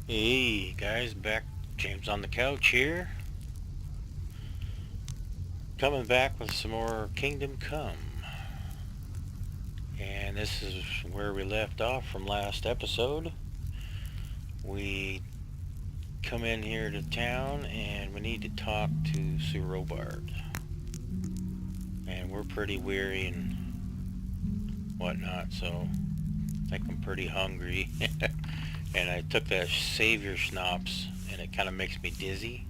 Hey guys, back James on the couch here. Coming back with some more Kingdom Come. And this is where we left off from last episode. We come in here to town and we need to talk to Sir Robard. And we're pretty weary and whatnot, so I think I'm pretty hungry. And I took that Savior Schnapps and it kind of makes me dizzy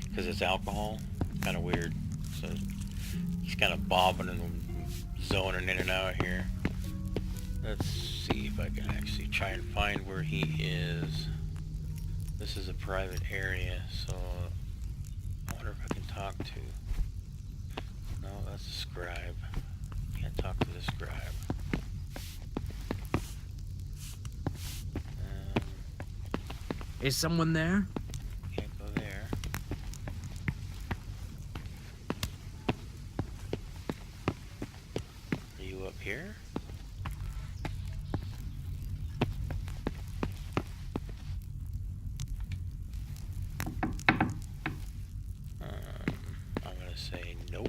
because it's alcohol. Kind of weird. So he's kind of bobbing and zoning in and out here. Let's see if I can actually try and find where he is. This is a private area, so I wonder if I can talk to... No, that's a scribe. Can't talk to the scribe. Is someone there? Can't go there. Are you up here? I'm gonna say nope.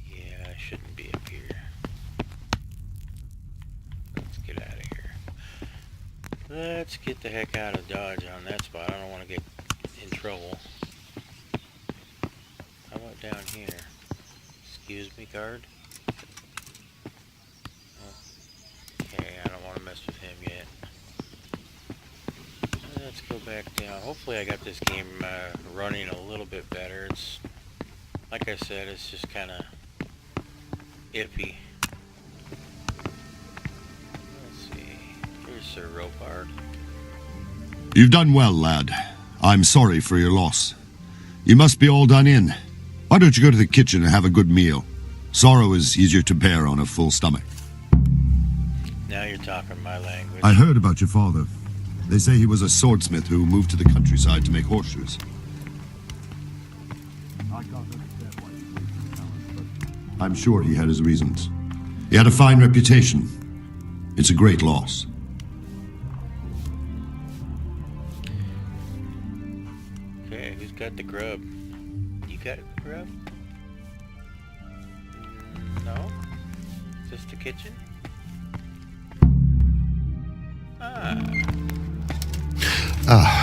Yeah, I shouldn't be up here. Let's get out of here. Let's get the heck out of Dodge on that spot. I don't want to get in trouble. How about down here? Excuse me, guard. Okay, I don't want to mess with him yet. Let's go back down. Hopefully I got this game running a little bit better. It's, like I said, it's just kind of iffy. Let's see. Here's Sir Robard. You've done well, lad. I'm sorry for your loss. You must be all done in. Why don't you go to the kitchen and have a good meal? Sorrow is easier to bear on a full stomach. Now you're talking my language. I heard about your father. They say he was a swordsmith who moved to the countryside to make horseshoes. I'm sure he had his reasons. He had a fine reputation. It's a great loss. Okay, who's got the grub? You got the grub? No? Just the kitchen?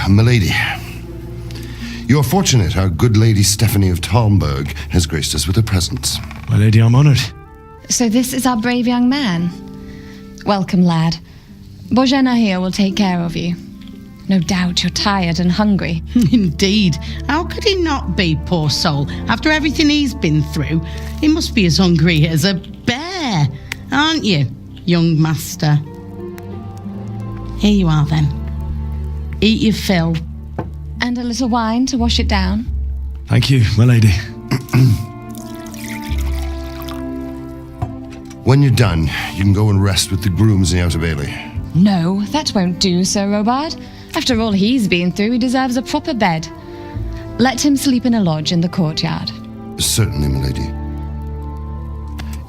Milady. You are fortunate our good lady Stephanie of Talmberg has graced us with her presence. My lady, I'm honored. So this is our brave young man. Welcome, lad. Bojena here will take care of you. No doubt you're tired and hungry. Indeed. How could he not be, poor soul? After everything he's been through, he must be as hungry as a bear, aren't you, young master? Here you are, then. Eat your fill. And a little wine to wash it down. Thank you, my lady. When you're done, you can go and rest with the grooms in the Outer Bailey. No, that won't do, Sir Robard. After all he's been through, he deserves a proper bed. Let him sleep in a lodge in the courtyard. Certainly, milady.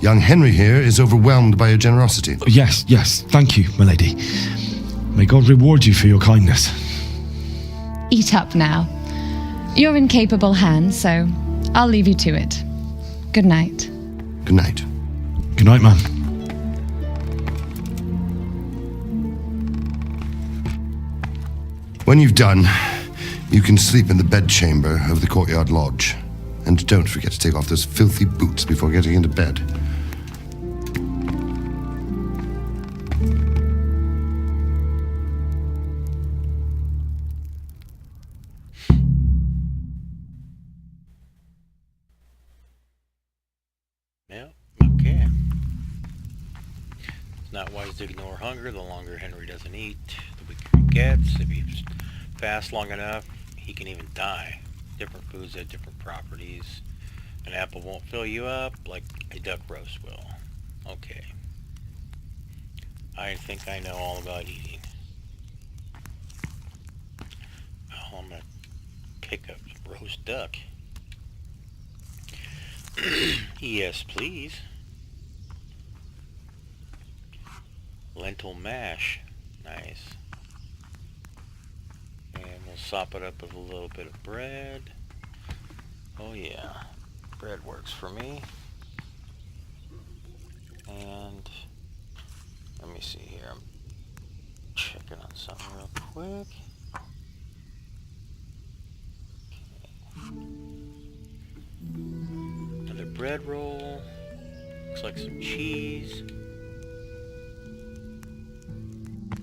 Young Henry here is overwhelmed by your generosity. Yes, thank you, my lady. May God reward you for your kindness. Eat up now. You're in capable hands, so I'll leave you to it. Good night. Good night. Good night, ma'am. When you've done, you can sleep in the bedchamber of the courtyard lodge. And don't forget to take off those filthy boots before getting into bed. Yeah, okay. It's not wise to ignore hunger. The longer Henry doesn't eat, the weaker he gets. If he fasts long enough, he can even die. Different foods have different properties. An apple won't fill you up like a duck roast will. Okay. I think I know all about eating. Well, I'm gonna pick up roast duck. Yes, please. Lentil mash. Nice. And we'll sop it up with a little bit of bread. Oh yeah, bread works for me. And let me see here. I'm checking on something real quick. Another bread roll. Looks like some cheese.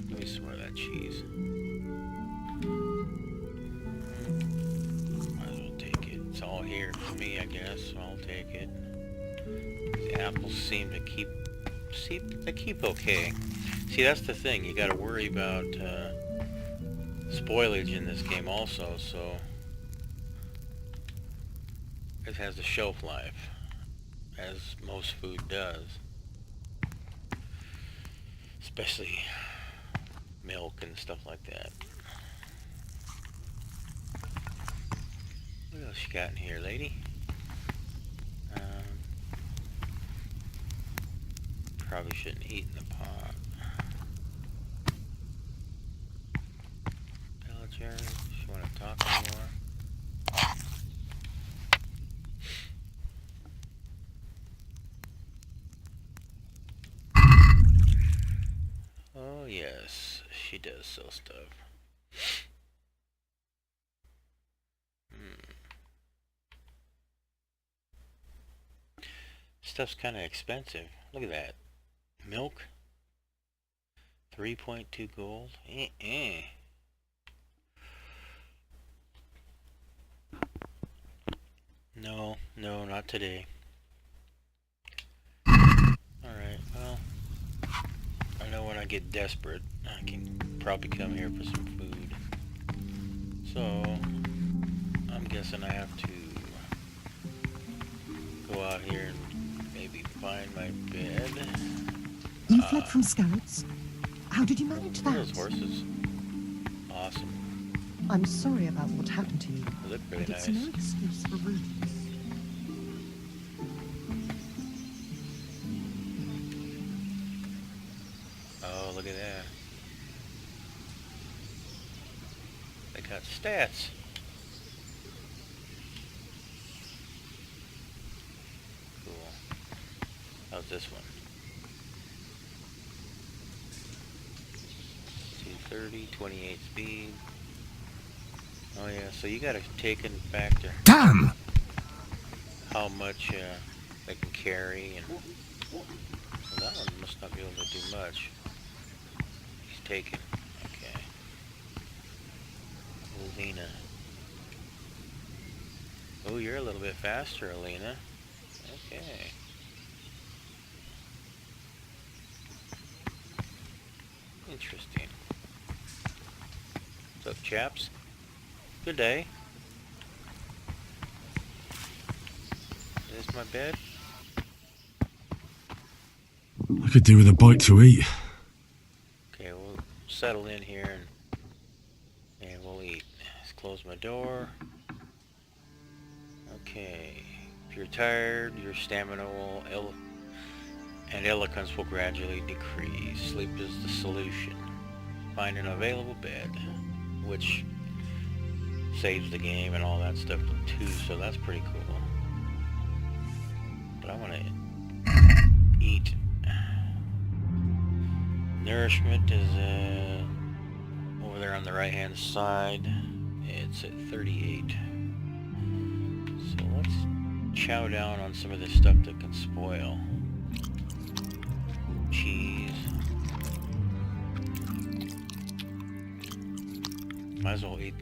Let me smell that cheese. Might as well take it. It's all here for me, I guess, so I'll take it. These apples seem to keep okay. See, that's the thing. You gotta worry about spoilage in this game also, so it has a shelf life, as most food does. Especially milk and stuff like that. What else you got in here, lady? Probably shouldn't eat in the pot. Pillager, you want to talk anymore? Oh yes, she does sell stuff. Stuff's kind of expensive. Look at that. Milk, 3.2 gold. No, not today. Alright, well, I know when I get desperate, I can probably come here for some food. So, I'm guessing I have to go out here and maybe find my bed. You fled from scouts? How did you manage that? Those horses. Awesome. I'm sorry about what happened to you. They look really but it's nice. no excuse for rudeness. Oh, look at that. They got stats. Cool. How's this one? 230, 28 speed. Oh yeah, so you gotta take in factor Damn! how much they can carry, and well, that one must not be able to do much. He's taken. Okay. Alina. Oh, you're a little bit faster, Alina. Okay. Interesting. What's up, chaps? Good day. Is this my bed? I could do with a bite to eat. Okay, we'll settle in here and we'll eat. Let's close my door. Okay. If you're tired, your stamina and eloquence will gradually decrease. Sleep is the solution. Find an available bed, which saves the game and all that stuff too, so that's pretty cool. But I want to eat. Nourishment is over there on the right hand side. It's at 38. So let's chow down on some of this stuff that can spoil. Cheese. Might as well eat,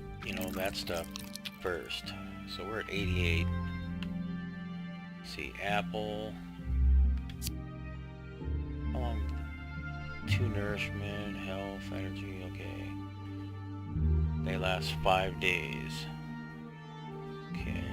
that stuff first. So we're at 88. Let's see, apple. How long? 2 nourishment, health, energy, okay. They last 5 days. Okay.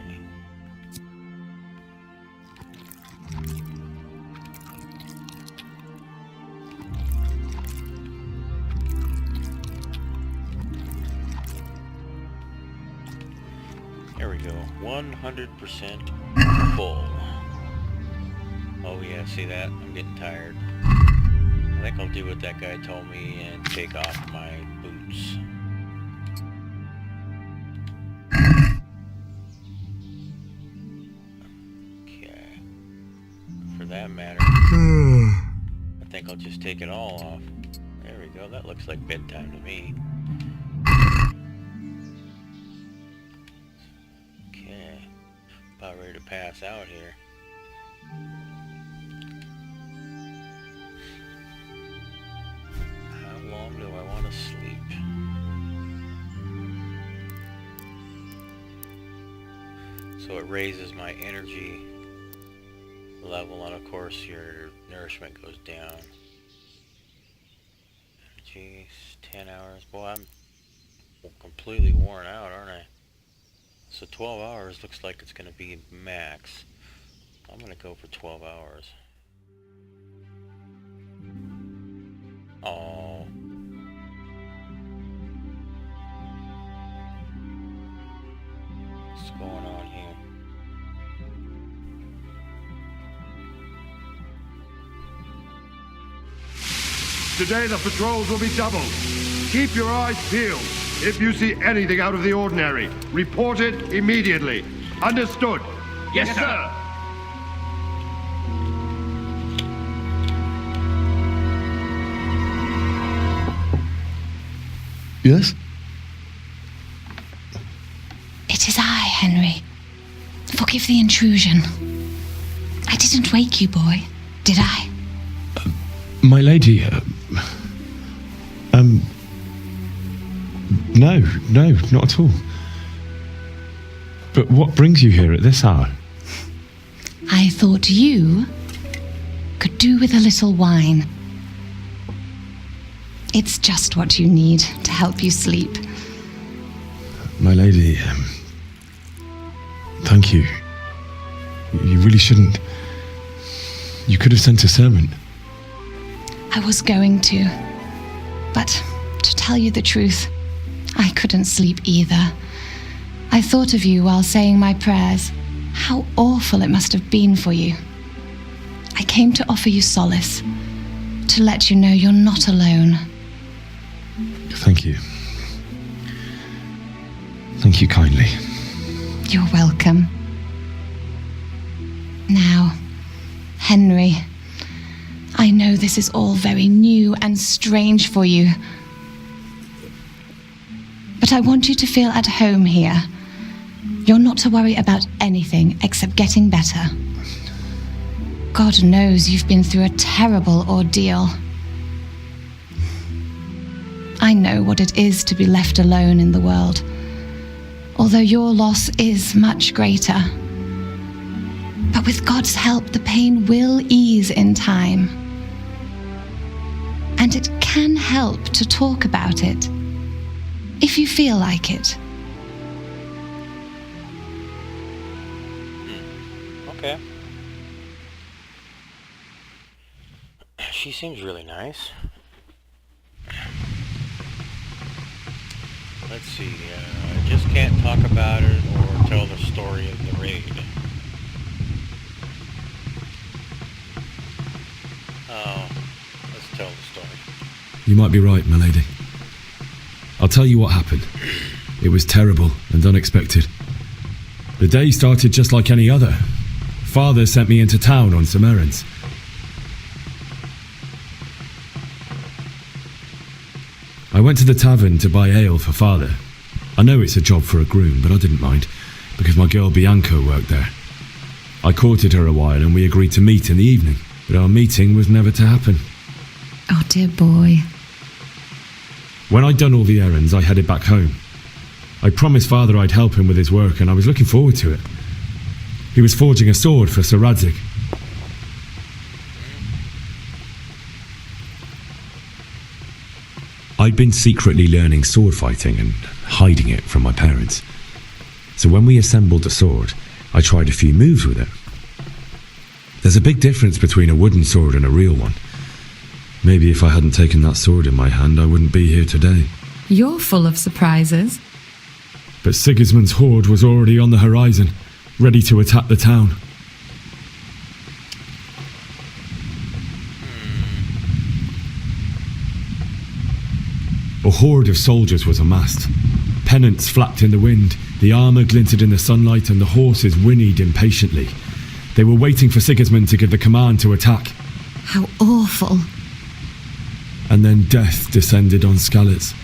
There we go. 100% full. Oh yeah, see that? I'm getting tired. I think I'll do what that guy told me and take off my boots. Okay. For that matter, I think I'll just take it all off. There we go. That looks like bedtime to me. Okay. About ready to pass out here. How long do I want to sleep? So it raises my energy level, and of course your nourishment goes down. Energy, 10 hours. Boy, I'm completely worn out, aren't I? So 12 hours looks like it's going to be max. I'm going to go for 12 hours. Oh. What's going on here? Today the patrols will be doubled. Keep your eyes peeled. If you see anything out of the ordinary, report it immediately. Understood? Yes, sir. Yes? It is I, Henry. Forgive the intrusion. I didn't wake you, boy, did I? My lady, no, not at all. But what brings you here at this hour? I thought you could do with a little wine. It's just what you need to help you sleep. My lady, thank you. You really shouldn't. You could have sent a servant. I was going to, but to tell you the truth, I couldn't sleep either. I thought of you while saying my prayers. How awful it must have been for you. I came to offer you solace, to let you know you're not alone. Thank you. Thank you kindly. You're welcome. Now, Henry, I know this is all very new and strange for you, but I want you to feel at home here. You're not to worry about anything except getting better. God knows you've been through a terrible ordeal. I know what it is to be left alone in the world, although your loss is much greater. But with God's help, the pain will ease in time. And it can help to talk about it, if you feel like it. Okay. She seems really nice. Let's see, I just can't talk about it or tell the story of the raid. Oh, let's tell the story. You might be right, my lady. I'll tell you what happened. It was terrible and unexpected. The day started just like any other. Father sent me into town on some errands. I went to the tavern to buy ale for Father. I know it's a job for a groom, but I didn't mind, because my girl Bianca worked there. I courted her a while and we agreed to meet in the evening, but our meeting was never to happen. Oh, dear boy. When I'd done all the errands, I headed back home. I promised Father I'd help him with his work, and I was looking forward to it. He was forging a sword for Sir Radzig. I'd been secretly learning sword fighting and hiding it from my parents. So when we assembled the sword, I tried a few moves with it. There's a big difference between a wooden sword and a real one. Maybe if I hadn't taken that sword in my hand, I wouldn't be here today. You're full of surprises. But Sigismund's horde was already on the horizon, ready to attack the town. horde of soldiers was amassed. Pennants flapped in the wind, the armour glinted in the sunlight, and the horses whinnied impatiently. They were waiting for Sigismund to give the command to attack. How awful. And then death descended on Skalitz.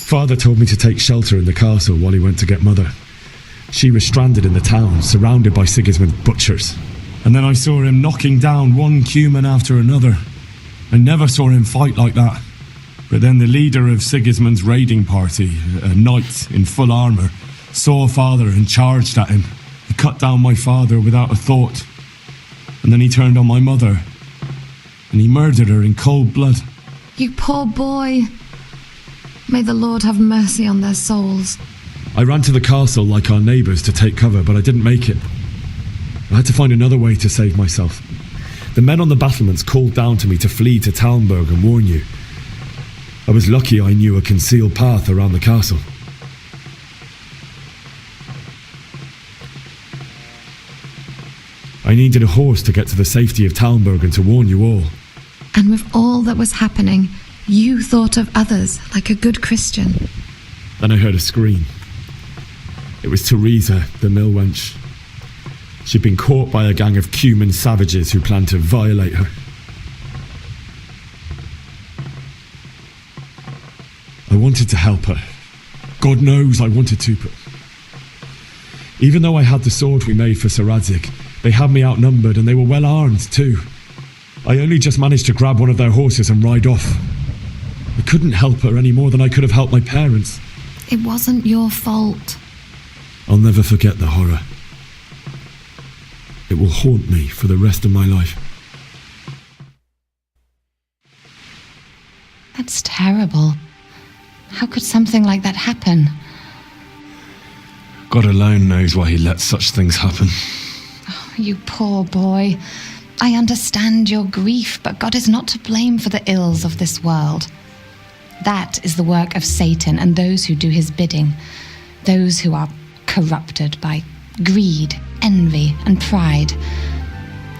Father told me to take shelter in the castle while he went to get Mother. She was stranded in the town, surrounded by Sigismund's butchers. And then I saw him knocking down one Cuman after another. I never saw him fight like that. But then the leader of Sigismund's raiding party, a knight in full armour, saw Father and charged at him. He cut down my father without a thought. And then he turned on my mother. And he murdered her in cold blood. You poor boy. May the Lord have mercy on their souls. I ran to the castle like our neighbours to take cover, but I didn't make it. I had to find another way to save myself. The men on the battlements called down to me to flee to Talmberg and warn you. I was lucky I knew a concealed path around the castle. I needed a horse to get to the safety of Talmberg and to warn you all. And with all that was happening, you thought of others like a good Christian. Then I heard a scream. It was Teresa, the mill wench. She'd been caught by a gang of Cuman savages who planned to violate her. I wanted to help her. God knows I wanted to, but... Even though I had the sword we made for Sir Radzig, they had me outnumbered and they were well armed too. I only just managed to grab one of their horses and ride off. I couldn't help her any more than I could have helped my parents. It wasn't your fault. I'll never forget the horror. It will haunt me for the rest of my life. That's terrible. How could something like that happen? God alone knows why he lets such things happen. Oh, you poor boy. I understand your grief, but God is not to blame for the ills of this world. That is the work of Satan and those who do his bidding, those who are corrupted by greed, envy, and pride.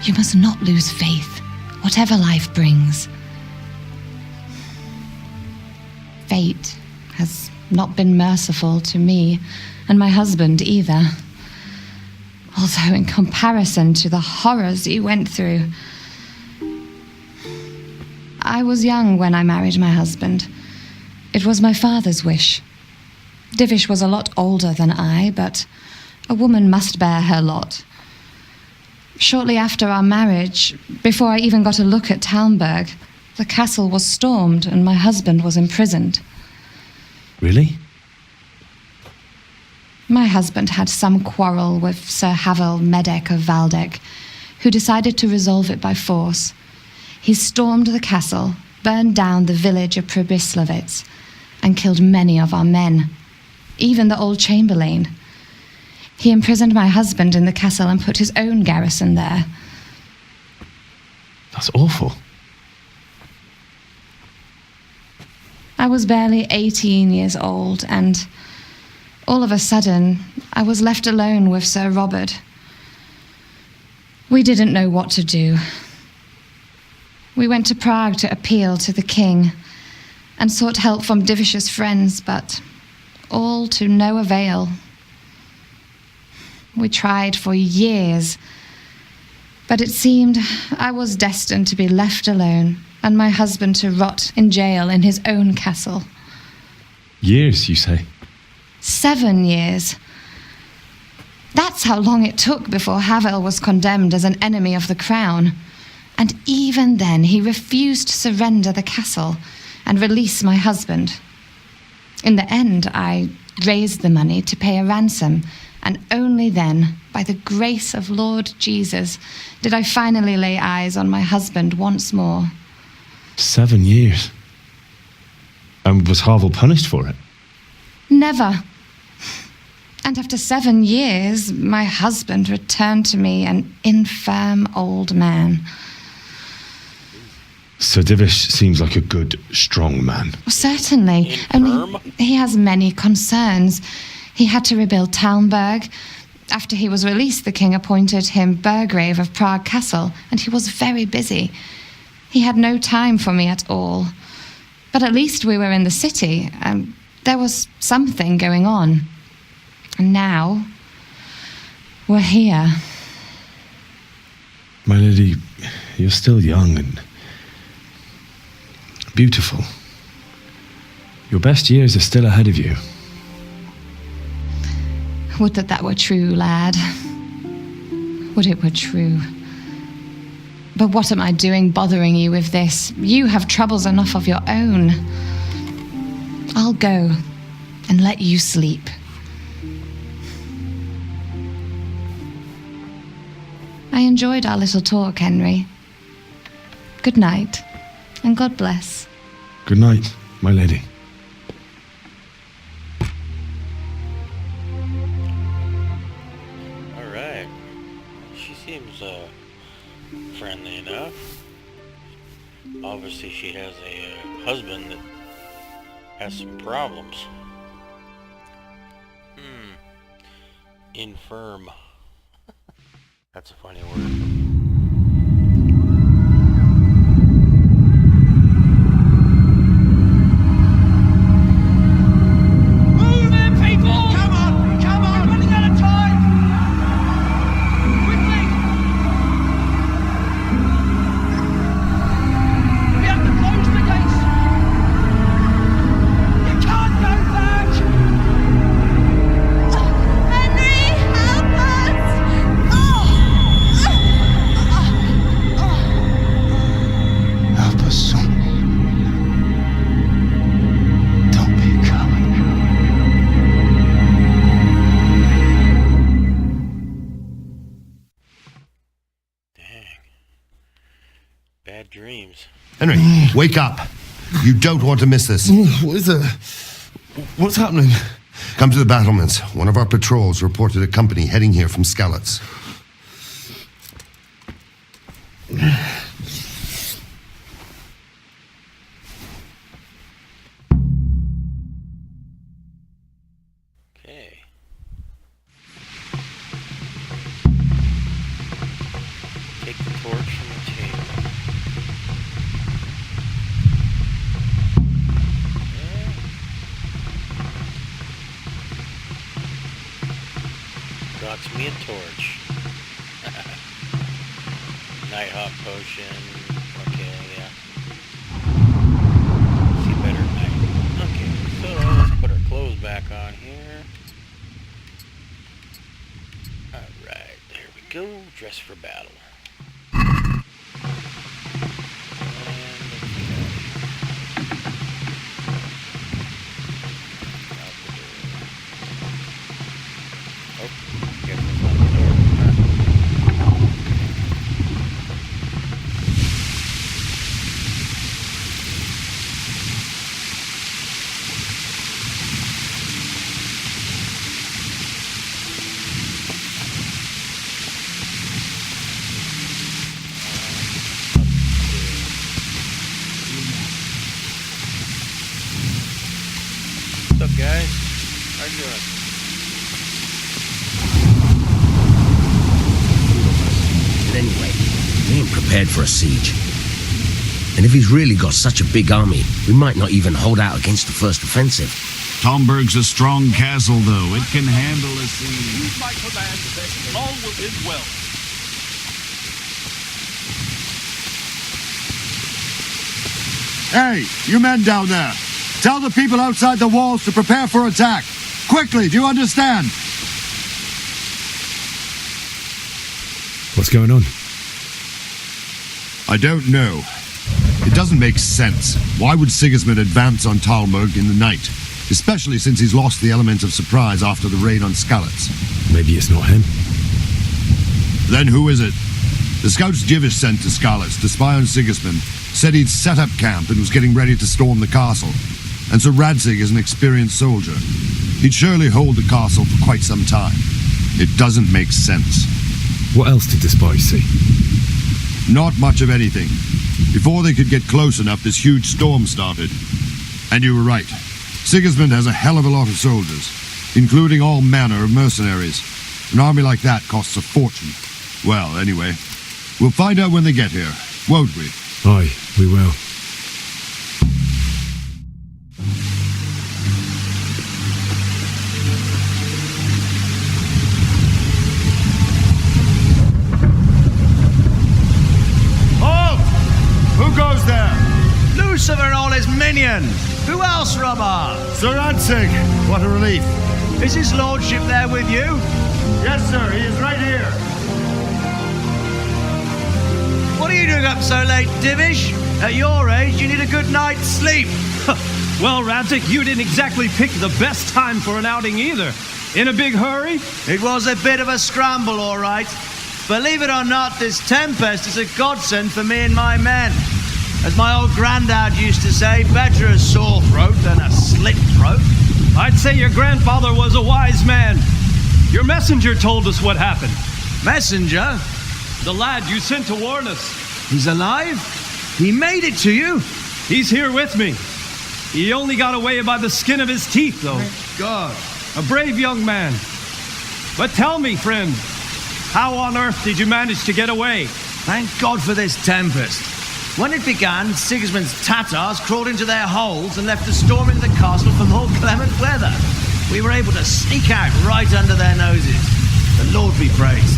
You must not lose faith, whatever life brings. Fate has not been merciful to me, and my husband either. Although in comparison to the horrors you went through. I was young when I married my husband. It was my father's wish. Divish was a lot older than I, but a woman must bear her lot. Shortly after our marriage, before I even got a look at Talmberg, the castle was stormed and my husband was imprisoned. Really? My husband had some quarrel with Sir Havel Medek of Valdek, who decided to resolve it by force. He stormed the castle, burned down the village of Probislavitz, and killed many of our men, even the old chamberlain. He imprisoned my husband in the castle and put his own garrison there. That's awful. I was barely 18 years old, and all of a sudden, I was left alone with Sir Robert. We didn't know what to do. We went to Prague to appeal to the king and sought help from Divish's friends, but all to no avail. We tried for years, but it seemed I was destined to be left alone and my husband to rot in jail in his own castle. Years, you say? 7 years. That's how long it took before Havel was condemned as an enemy of the crown. And even then he refused to surrender the castle and release my husband. In the end, I raised the money to pay a ransom, and only then, by the grace of Lord Jesus, did I finally lay eyes on my husband once more. 7 years? And was Havel punished for it? Never. And after 7 years, my husband returned to me an infirm old man. Sir Divish seems like a good, strong man. Certainly. Infirm? Only he has many concerns. He had to rebuild Talmberg. After he was released, the king appointed him Burgrave of Prague Castle, and he was very busy. He had no time for me at all. But at least we were in the city, and there was something going on. And now, we're here. My lady, you're still young and beautiful. Your best years are still ahead of you. Would that that were true, lad. Would it were true. But what am I doing bothering you with this? You have troubles enough of your own. I'll go and let you sleep. I enjoyed our little talk, Henry. Good night, and God bless. Good night, my lady. Alright. She seems, friendly enough. Obviously she has a husband that has some problems. Infirm. That's a funny word. Bad dreams. Henry, wake up. You don't want to miss this. What is it? What's happening? Come to the battlements. One of our patrols reported a company heading here from Skalitz. Okay. Take the torch from the table. Got me a torch. Night hot potion. Okay, yeah. See better at night. Okay, so let's put our clothes back on here. Alright, there we go. Dress for battle. What's up, guys? How you doing? But anyway, we ain't prepared for a siege. And if he's really got such a big army, we might not even hold out against the first offensive. Tomberg's a strong castle, though. It can handle a siege. Use my command, all will end well. Hey, you men down there. Tell the people outside the walls to prepare for attack. Quickly, do you understand? What's going on? I don't know. It doesn't make sense. Why would Sigismund advance on Talmberg in the night? Especially since he's lost the element of surprise after the raid on Skalitz. Maybe it's not him. Then who is it? The scouts Jivish sent to Skalitz to spy on Sigismund said he'd set up camp and was getting ready to storm the castle. And Sir Radzig is an experienced soldier. He'd surely hold the castle for quite some time. It doesn't make sense. What else did the spies see? Not much of anything. Before they could get close enough, this huge storm started. And you were right. Sigismund has a hell of a lot of soldiers, including all manner of mercenaries. An army like that costs a fortune. Well, anyway, we'll find out when they get here, won't we? Aye, we will. Halt! Who goes there? Lucifer and all his minions. Who else, Robber? Sir Ansig. What a relief. Is his lordship there with you? Yes, sir. He is right here. What are you doing up so late, Divish? At your age, you need a good night's sleep. Well, Radzik, you didn't exactly pick the best time for an outing either. In a big hurry? It was a bit of a scramble, all right. Believe it or not, this tempest is a godsend for me and my men. As my old granddad used to say, better a sore throat than a slit throat. I'd say your grandfather was a wise man. Your messenger told us what happened. Messenger? The lad you sent to warn us. He's alive? He made it to you? He's here with me. He only got away by the skin of his teeth, though. God. A brave young man. But tell me, friend, how on earth did you manage to get away? Thank God for this tempest. When it began, Sigismund's Tatars crawled into their holes and left a storm in the castle for more clement weather. We were able to sneak out right under their noses. The Lord be praised.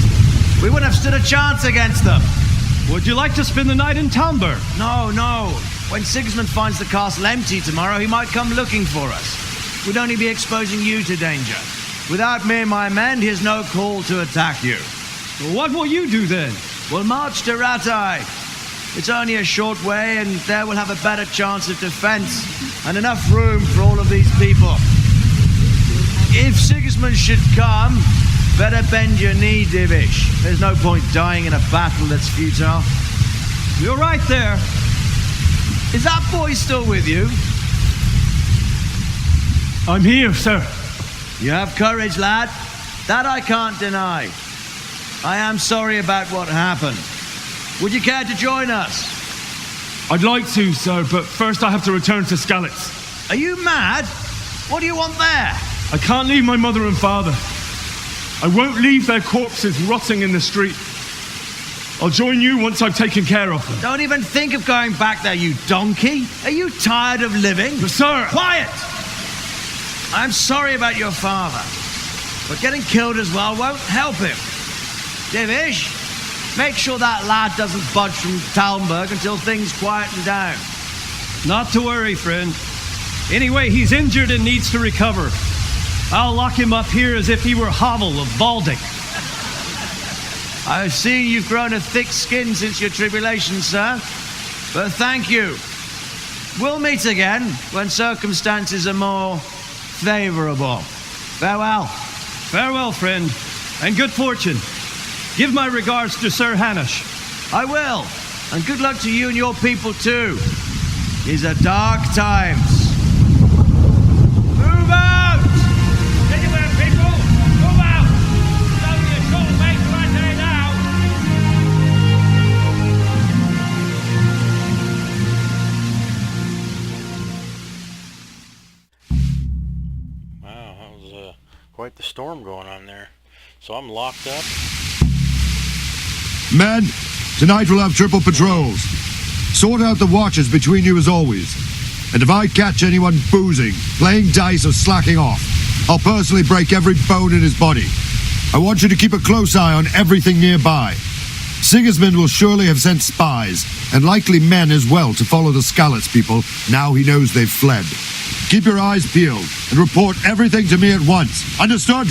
We wouldn't have stood a chance against them. Would you like to spend the night in Talmberg? No. When Sigismund finds the castle empty tomorrow, he might come looking for us. We'd only be exposing you to danger. Without me and my men, he has no call to attack you. Well, what will you do then? We'll march to Ratai. It's only a short way, and there we'll have a better chance of defense and enough room for all of these people. If Sigismund should come, better bend your knee, Divish. There's no point dying in a battle that's futile. You're right there. Is that boy still with you? I'm here, sir. You have courage, lad. That I can't deny. I am sorry about what happened. Would you care to join us? I'd like to, sir, but first I have to return to Skalitz. Are you mad? What do you want there? I can't leave my mother and father. I won't leave their corpses rotting in the street. I'll join you once I've taken care of them. Don't even think of going back there, you donkey. Are you tired of living? But, sir... Quiet! I'm sorry about your father, but getting killed as well won't help him. Divish, make sure that lad doesn't budge from Talmberg until things quieten down. Not to worry, friend. Anyway, he's injured and needs to recover. I'll lock him up here as if he were Havel of Baldic. I've seen you've grown a thick skin since your tribulation, sir. But thank you. We'll meet again when circumstances are more favourable. Farewell. Farewell, friend, and good fortune. Give my regards to Sir Hanush. I will, and good luck to you and your people too. These are dark times. Move out! Anywhere, people! Move out! It's only a short way to Rattay now! Wow, that was quite the storm going on there. So I'm locked up. Men, tonight we'll have triple patrols. Sort out the watches between you as always. And if I catch anyone boozing, playing dice or slacking off, I'll personally break every bone in his body. I want you to keep a close eye on everything nearby. Sigismund will surely have sent spies, and likely men as well, to follow the Skalitz people now he knows they've fled. Keep your eyes peeled and report everything to me at once. Understood?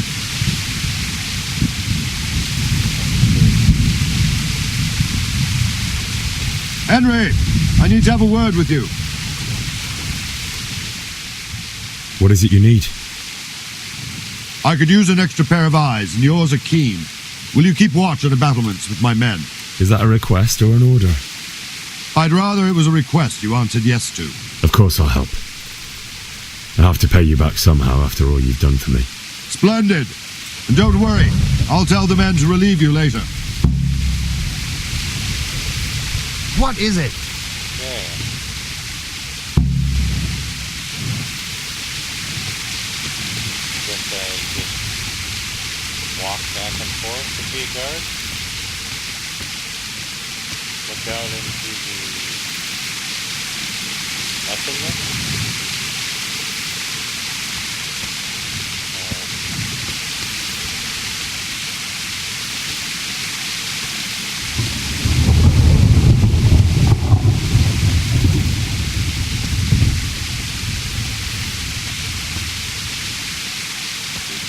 Henry, I need to have a word with you. What is it you need? I could use an extra pair of eyes, and yours are keen. Will you keep watch on the battlements with my men? Is that a request or an order? I'd rather it was a request you answered yes to. Of course I'll help. I'll have to pay you back somehow after all you've done for me. Splendid. And don't worry, I'll tell the men to relieve you later. What is it? Yeah. Guess I just walk back and forth to be a guard. Look out into the nothingness.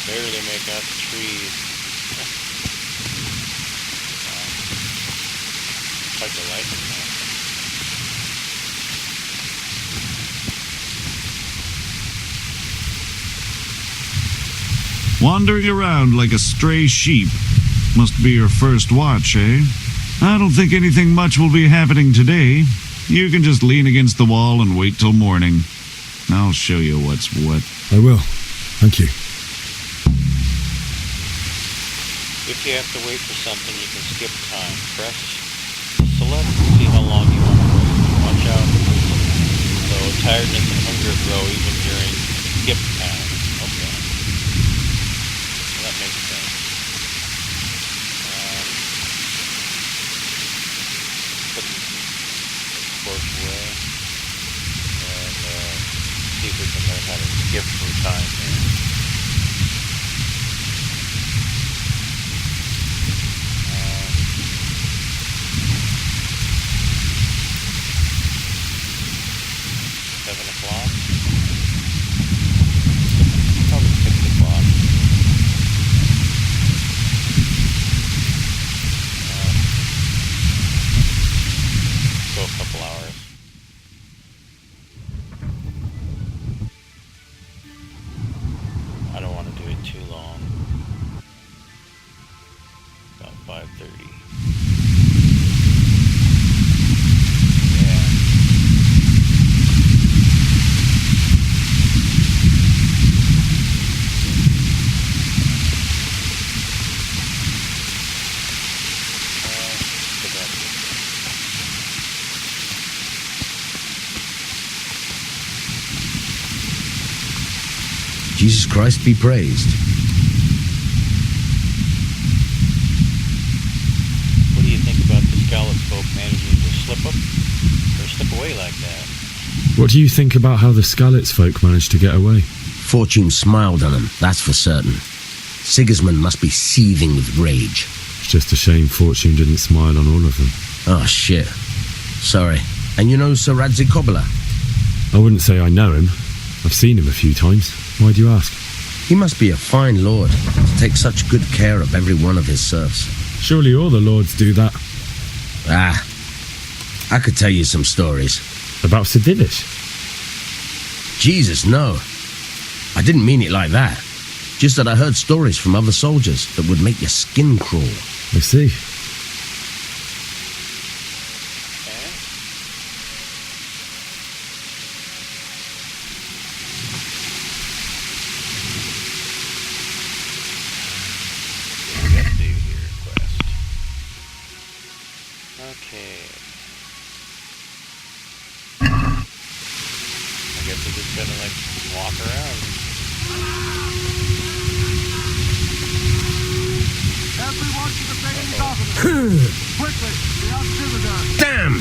Barely make out the trees. It's like the lightning now. Wandering around like a stray sheep. Must be your first watch, eh? I don't think anything much will be happening today. You can just lean against the wall and wait till morning. I'll show you what's what. I will. Thank you. If you have to wait for something, you can skip time. Press select to see how long you want to wait. Watch out. So tiredness and hunger grow even during skip time. Okay. Well, that makes sense. Put the course away. And see if we can learn how to skip some time here. Probably 6 o'clock. Go a couple hours. I don't want to do it too long. About 5:30. Jesus Christ be praised. What do you think about the Scallop's folk managing to slip up or slip away like that? What do you think about how the Skalitz folk managed to get away? Fortune smiled on them, that's for certain. Sigismund must be seething with rage. It's just a shame Fortune didn't smile on all of them. Oh, shit. Sorry. And you know Sir Radzig Kobyla? I wouldn't say I know him. I've seen him a few times. Why do you ask? He must be a fine lord to take such good care of every one of his serfs. Surely all the lords do that. Ah, I could tell you some stories. About Sir Divish? Jesus, no. I didn't mean it like that. Just that I heard stories from other soldiers that would make your skin crawl. I see. Damn!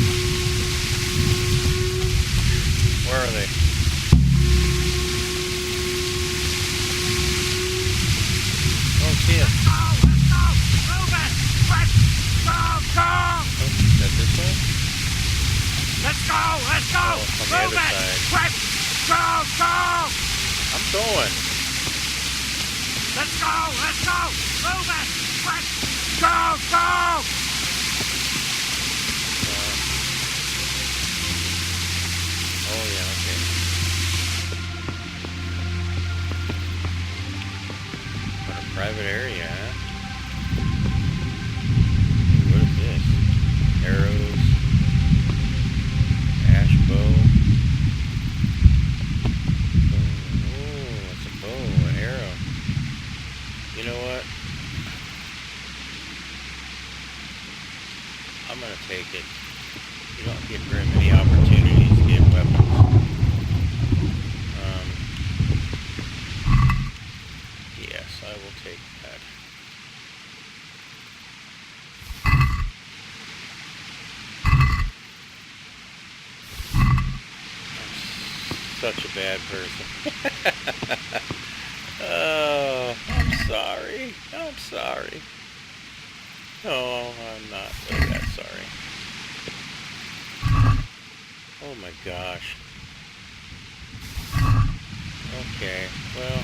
Where are they? Oh, see it. Is that this way? Let's go! Oh, on the other side. I'm going. Let's go! Move it! Go! Oh, yeah, okay. What a private area, huh? What is this? Arrows. Ash bow. Oh, it's a bow, an arrow. You know what? I'm gonna take it. You don't get very many opportunities to get weapons. Yes, I will take that. such a bad person. Oh, I'm sorry. I'm sorry. No, I'm not really that sorry. Oh my gosh. Okay, well.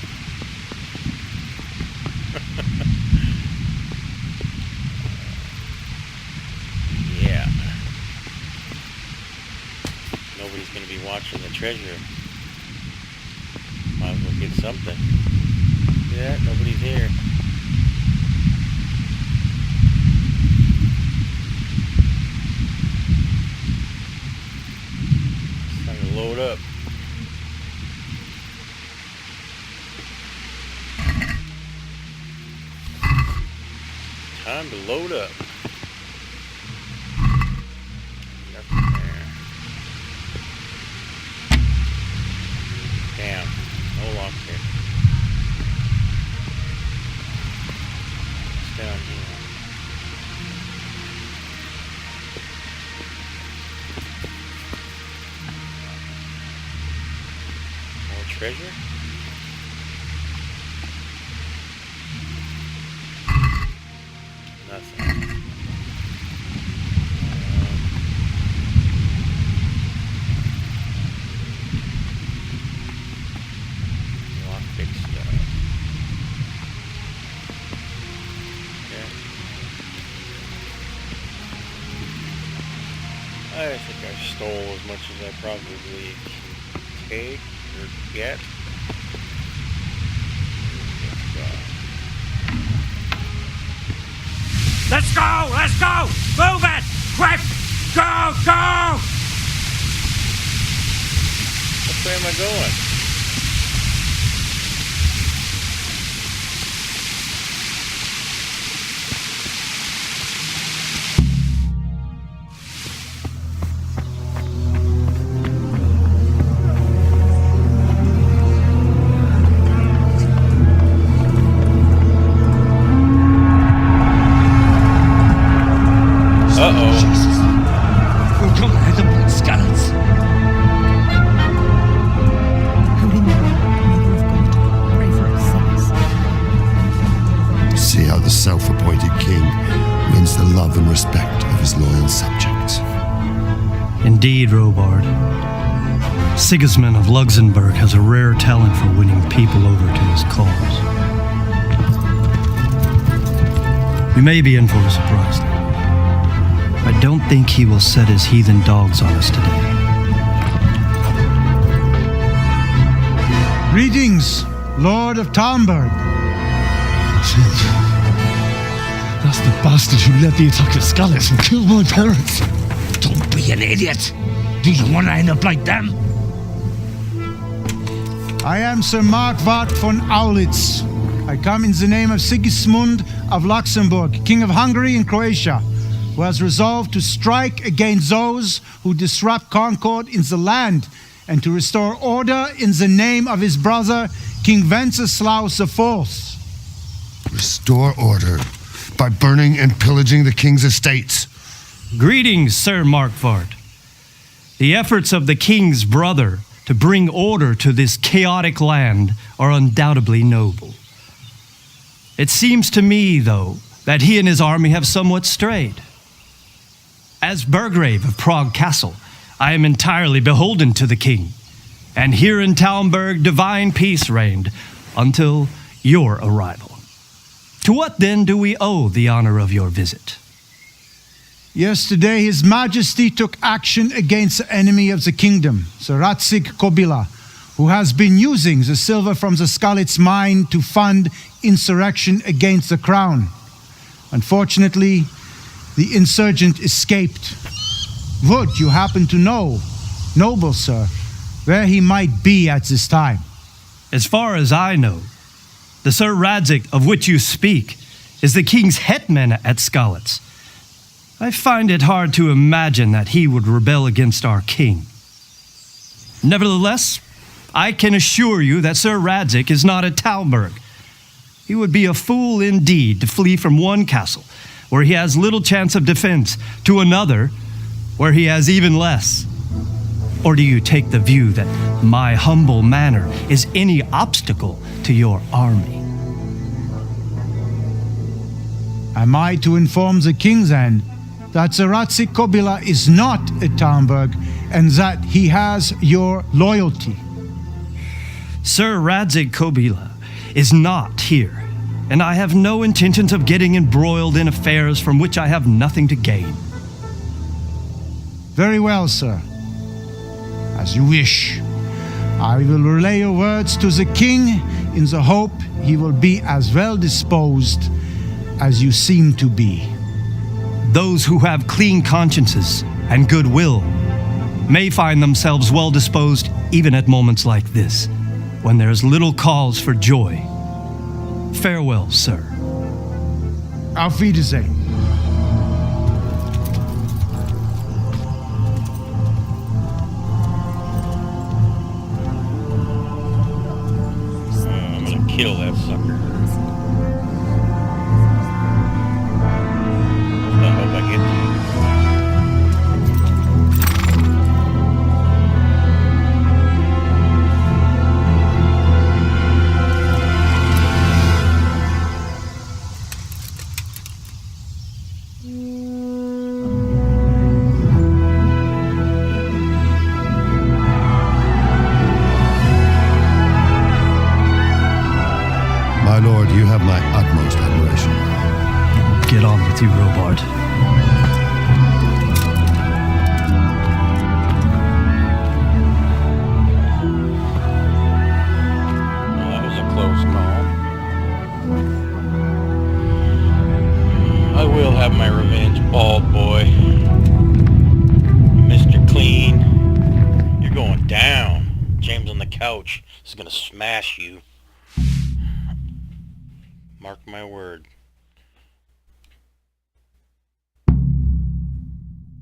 Yeah. Nobody's going to be watching the treasure. Might as well get something. Yeah, nobody's here. It's time to load up. Time to load up. Nothing there. Damn, no lock here. What's down here? More treasure? Nothing. Lockpick stuff. Okay. I think I stole as much as I probably can take or get. Let's go! Let's go! Move it! Quick! Go! Go! Which way am I going? Self-appointed king wins the love and respect of his loyal subjects. Indeed, Robard. Sigismund of Luxembourg has a rare talent for winning people over to his cause. We may be in for a surprise, though. I don't think he will set his heathen dogs on us today. Greetings, Lord of Talmberg. That's the bastard who led the attack at Scarlet and killed my parents. Don't be an idiot. Do you want to end up like them? I am Sir Markwart von Aulitz. I come in the name of Sigismund of Luxembourg, King of Hungary and Croatia, who has resolved to strike against those who disrupt concord in the land and to restore order in the name of his brother, King Wenceslaus IV. Restore order by burning and pillaging the king's estates. Greetings, Sir Markwart. The efforts of the king's brother to bring order to this chaotic land are undoubtedly noble. It seems to me, though, that he and his army have somewhat strayed. As Burgrave of Prague Castle, I am entirely beholden to the king, and here in Talmberg divine peace reigned until your arrival. To what then do we owe the honor of your visit? Yesterday, His Majesty took action against the enemy of the kingdom, Sir Ratsig Kobila, who has been using the silver from the Skalitz mine to fund insurrection against the crown. Unfortunately, the insurgent escaped. Would you happen to know, noble sir, where he might be at this time? As far as I know, the Sir Radzic of which you speak is the king's hetman at Skalitz. I find it hard to imagine that he would rebel against our king. Nevertheless, I can assure you that Sir Radzic is not at Talmberg. He would be a fool indeed to flee from one castle where he has little chance of defense to another where he has even less. Or do you take the view that my humble manner is any obstacle to your army? Am I to inform the king then that Sir Ratzik Kobila is not at Talmberg and that he has your loyalty? Sir Radzik Kobila is not here, and I have no intentions of getting embroiled in affairs from which I have nothing to gain. Very well, sir. As you wish. I will relay your words to the king in the hope he will be as well disposed as you seem to be. Those who have clean consciences and goodwill may find themselves well disposed even at moments like this, when there is little cause for joy. Farewell, sir. Auf Wiedersehen. I'm gonna kill that sucker. I hope I get to. My lord, you have my utmost admiration. Get on with you, Robard. Well, that was a close call. I will have my revenge, bald boy. Mr. Clean, you're going down. James on the couch is gonna smash you. Mark my word.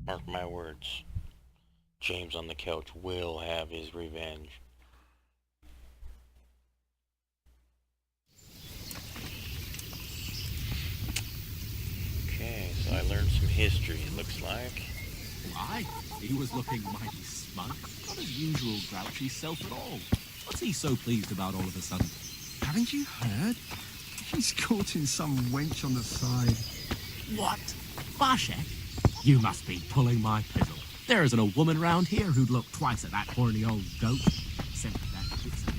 Mark my words. James on the couch will have his revenge. Okay, so I learned some history, it looks like. Why? He was looking mighty smug. Not his usual grouchy self at all. What's he so pleased about all of a sudden? Haven't you heard? He's courting some wench on the side. What? Bashek? You must be pulling my pizzle. There isn't a woman round here who'd look twice at that horny old goat. Except for that pizza.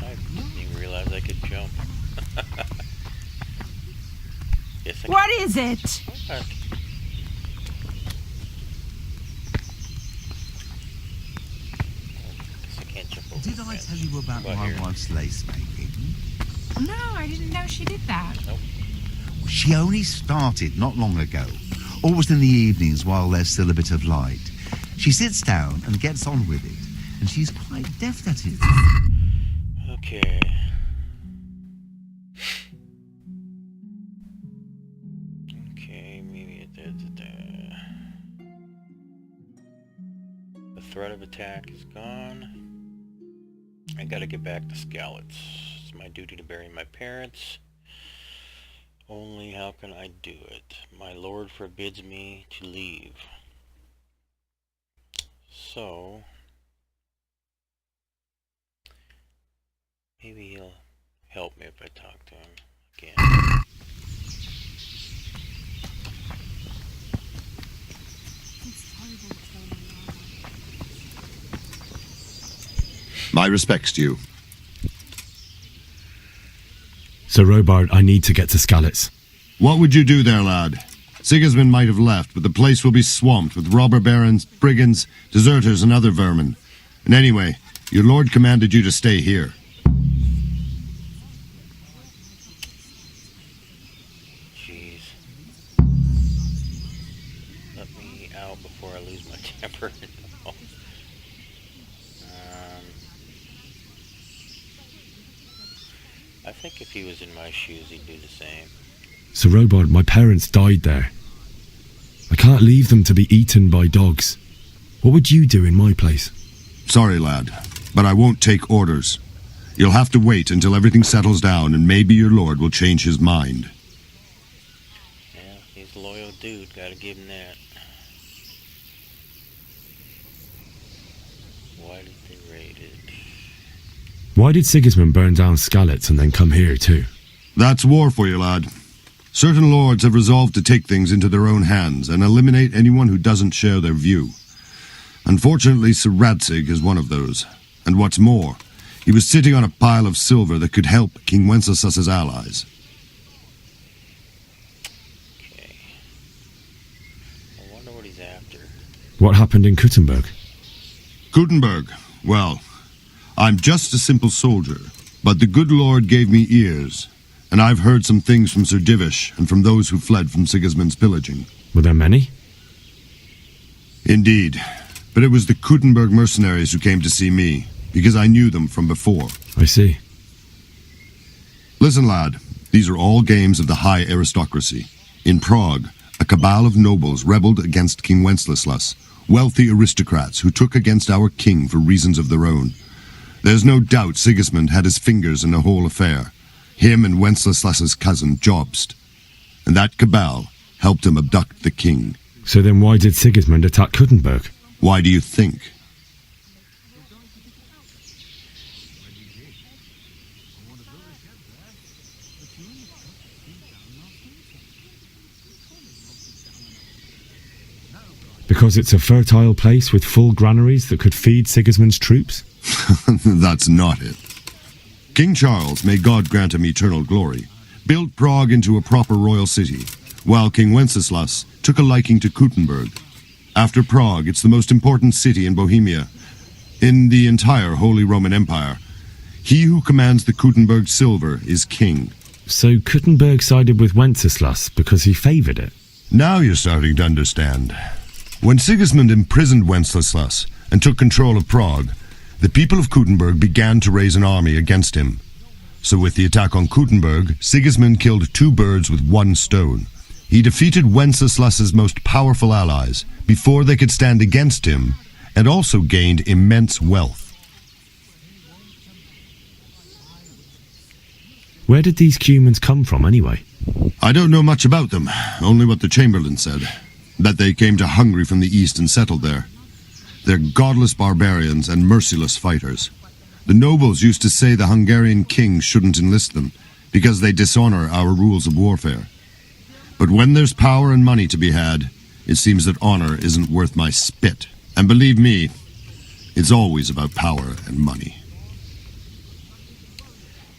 I didn't even realize I could jump. Yes, I What is it? What? Guess I can't jump over Did the I fence. tell you about What my here? wife's lace making? No, I didn't know she did that. Nope. She only started not long ago, always in the evenings while there's still a bit of light. She sits down and gets on with it, and she's quite deft at it. Okay. Okay, maybe the threat of attack is gone. I gotta get back to Skalitz. It's my duty to bury my parents. Only how can I do it? My lord forbids me to leave. So maybe he'll help me if I talk to him again. My respects to you. Sir Robard, I need to get to Skalitz. What would you do there, lad? Sigismund might have left, but the place will be swamped with robber barons, brigands, deserters, and other vermin. And anyway, your lord commanded you to stay here. Jeez. Let me out before I lose my temper. No. I think if he was in my shoes, he'd do the same. Sir Robard, my parents died there. I can't leave them to be eaten by dogs. What would you do in my place? Sorry, lad, but I won't take orders. You'll have to wait until everything settles down, and maybe your lord will change his mind. Yeah, he's a loyal dude. Gotta give him that. Why did Sigismund burn down Skalitz and then come here too? That's war for you, lad. Certain lords have resolved to take things into their own hands and eliminate anyone who doesn't share their view. Unfortunately, Sir Radzig is one of those. And what's more, he was sitting on a pile of silver that could help King Wenceslas's allies. Okay. I wonder what he's after. What happened in Kuttenberg? Kuttenberg? Well, I'm just a simple soldier, but the good Lord gave me ears, and I've heard some things from Sir Divish and from those who fled from Sigismund's pillaging. Were there many? Indeed, but it was the Kuttenberg mercenaries who came to see me, because I knew them from before. I see. Listen, lad, these are all games of the high aristocracy. In Prague, a cabal of nobles rebelled against King Wenceslas, wealthy aristocrats who took against our king for reasons of their own. There's no doubt Sigismund had his fingers in the whole affair. Him and Wenceslas's cousin, Jobst. And that cabal helped him abduct the king. So then why did Sigismund attack Kuttenberg? Why do you think? Because it's a fertile place with full granaries that could feed Sigismund's troops? That's not it. King Charles, may God grant him eternal glory, built Prague into a proper royal city, while King Wenceslas took a liking to Kuttenberg. After Prague, it's the most important city in Bohemia, in the entire Holy Roman Empire. He who commands the Kuttenberg silver is king. So Kuttenberg sided with Wenceslas because he favoured it? Now you're starting to understand. When Sigismund imprisoned Wenceslas and took control of Prague, the people of Kuttenberg began to raise an army against him. So with the attack on Kuttenberg, Sigismund killed 2 birds with 1 stone. He defeated Wenceslas's most powerful allies before they could stand against him, and also gained immense wealth. Where did these Cumans come from anyway? I don't know much about them, only what the Chamberlain said, that they came to Hungary from the east and settled there. They're godless barbarians and merciless fighters. The nobles used to say the Hungarian king shouldn't enlist them, because they dishonor our rules of warfare. But when there's power and money to be had, it seems that honor isn't worth my spit. And believe me, it's always about power and money.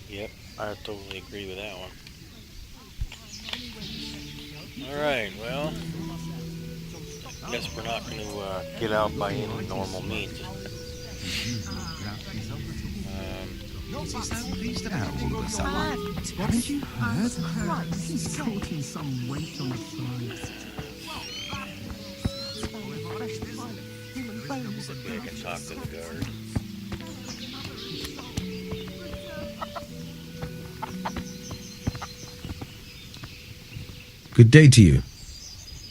Yep, I totally agree with that one. Alright, well, guess we're not going to get out by any normal means. Haven't you heard? He's caught in some weight on the flies. Maybe I can talk to the guard. Good day to you.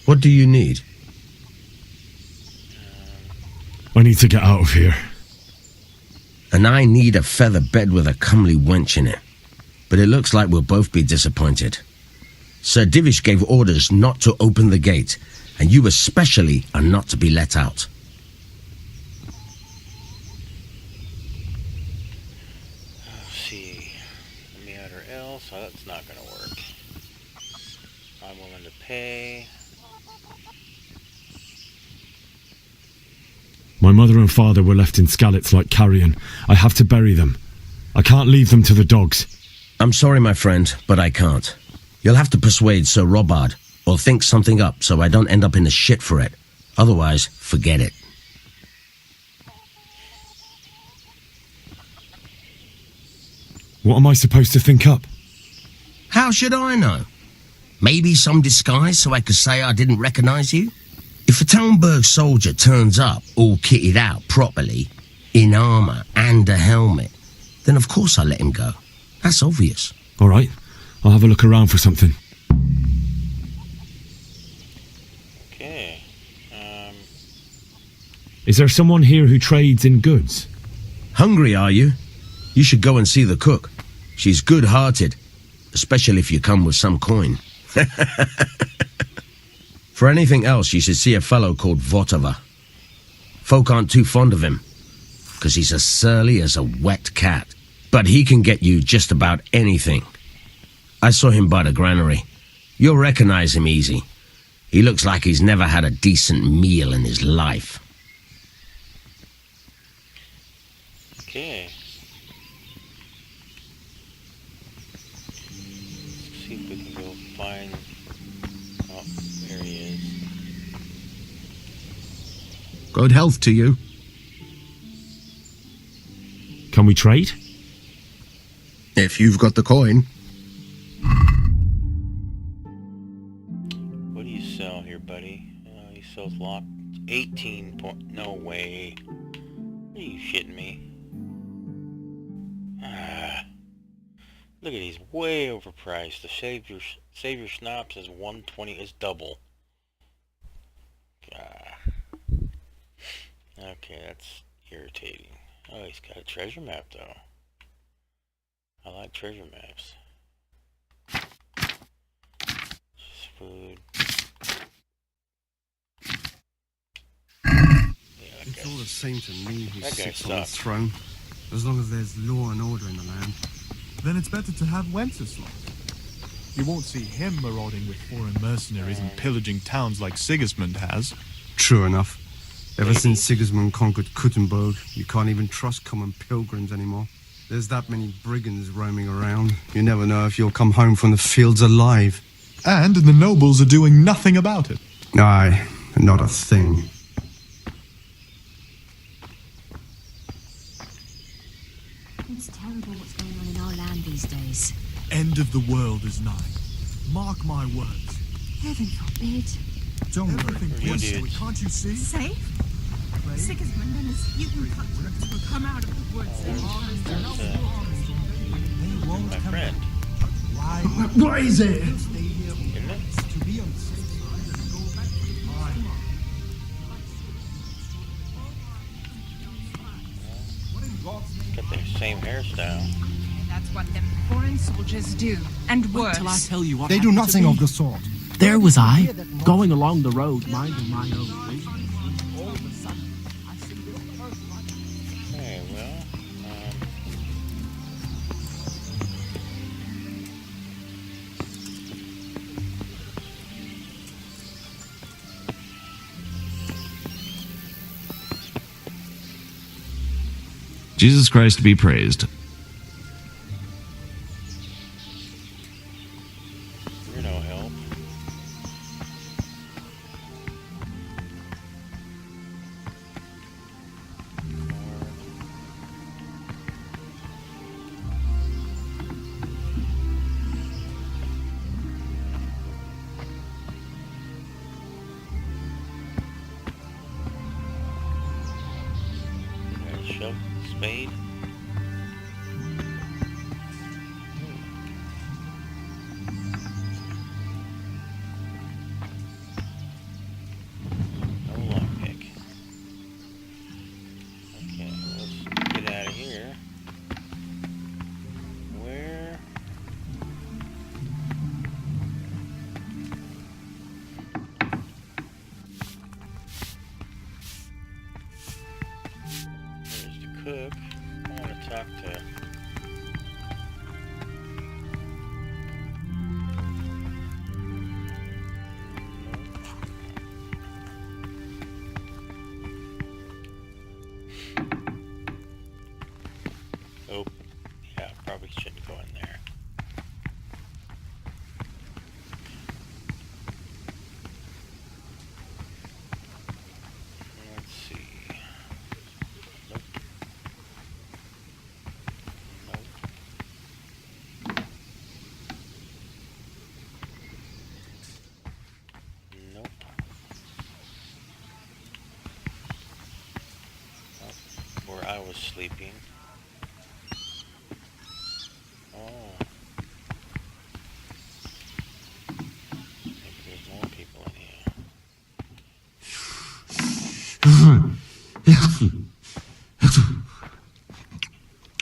What do you need? I need to get out of here. And I need a feather bed with a comely wench in it. But it looks like we'll both be disappointed. Sir Divish gave orders not to open the gate, and you especially are not to be let out. Let's see. Let me add her L, so that's not going to work. I'm willing to pay. My mother and father were left in Skalitz like carrion. I have to bury them. I can't leave them to the dogs. I'm sorry, my friend, but I can't. You'll have to persuade Sir Robard, or think something up so I don't end up in the shit for it. Otherwise, forget it. What am I supposed to think up? How should I know? Maybe some disguise so I could say I didn't recognize you? If a Talmberg soldier turns up all kitted out properly, in armor and a helmet, then of course I'll let him go. That's obvious. All right, I'll have a look around for something. Okay. Is there someone here who trades in goods? Hungry, are you? You should go and see the cook. She's good-hearted, especially if you come with some coin. For anything else, you should see a fellow called Votava. Folk aren't too fond of him, because he's as surly as a wet cat. But he can get you just about anything. I saw him by the granary. You'll recognize him easy. He looks like he's never had a decent meal in his life. Okay. Let's see if we can go find... Oh, there he is. Good health to you. Can we trade? If you've got the coin. What do you sell here, buddy? He sells lock 18 point... No way. Are you shitting me? Look at he's way overpriced. The Savior Schnapps is 120. Is double. Okay, that's irritating. Oh, he's got a treasure map though. I like treasure maps. Just food. It's all the same to me who That guy sits on the sucks. throne, as long as there's law and order in the land. Then it's better to have Wenceslas. You won't see him marauding with foreign mercenaries and pillaging towns like Sigismund has. True enough. Ever since Sigismund conquered Kuttenberg, you can't even trust common pilgrims anymore. There's that many brigands roaming around. You never know if you'll come home from the fields alive. And the nobles are doing nothing about it. Aye, not a thing. It's terrible what's going on in our land these days. End of the world is nigh. Mark my words. Heaven forbid. Don't Everything points to it, idiots. can't you see? Safe? Sigismund and his mutant cutthroats will come out of the woods. My friend. What is it? Isn't it? Got the same hairstyle. That's what them foreign soldiers do, and worse. Till I tell you what They do happened to nothing me. of the sort. There was I, going along the road, minding my own business. All of a sudden, I see this person like Okay, well, Jesus Christ be praised. you're no help. Got a shovel, spade. No lockpick. Okay, let's get out of here. Where? There's the cook. I want to talk to... Oh, yeah, probably shouldn't go in there. Let's see. Nope. Nope. Nope. Oh, where I was sleeping. Oh. Maybe there's more people in here.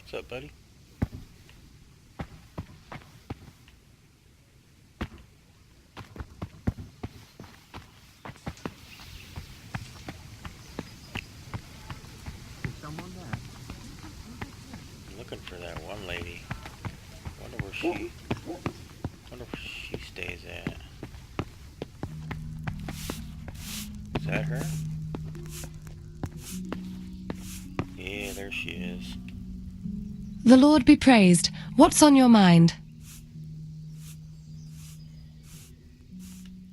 What's up, buddy? Someone there? for that one lady. Wonder where she stays at. Is that her? Yeah, there she is. The Lord be praised. What's on your mind?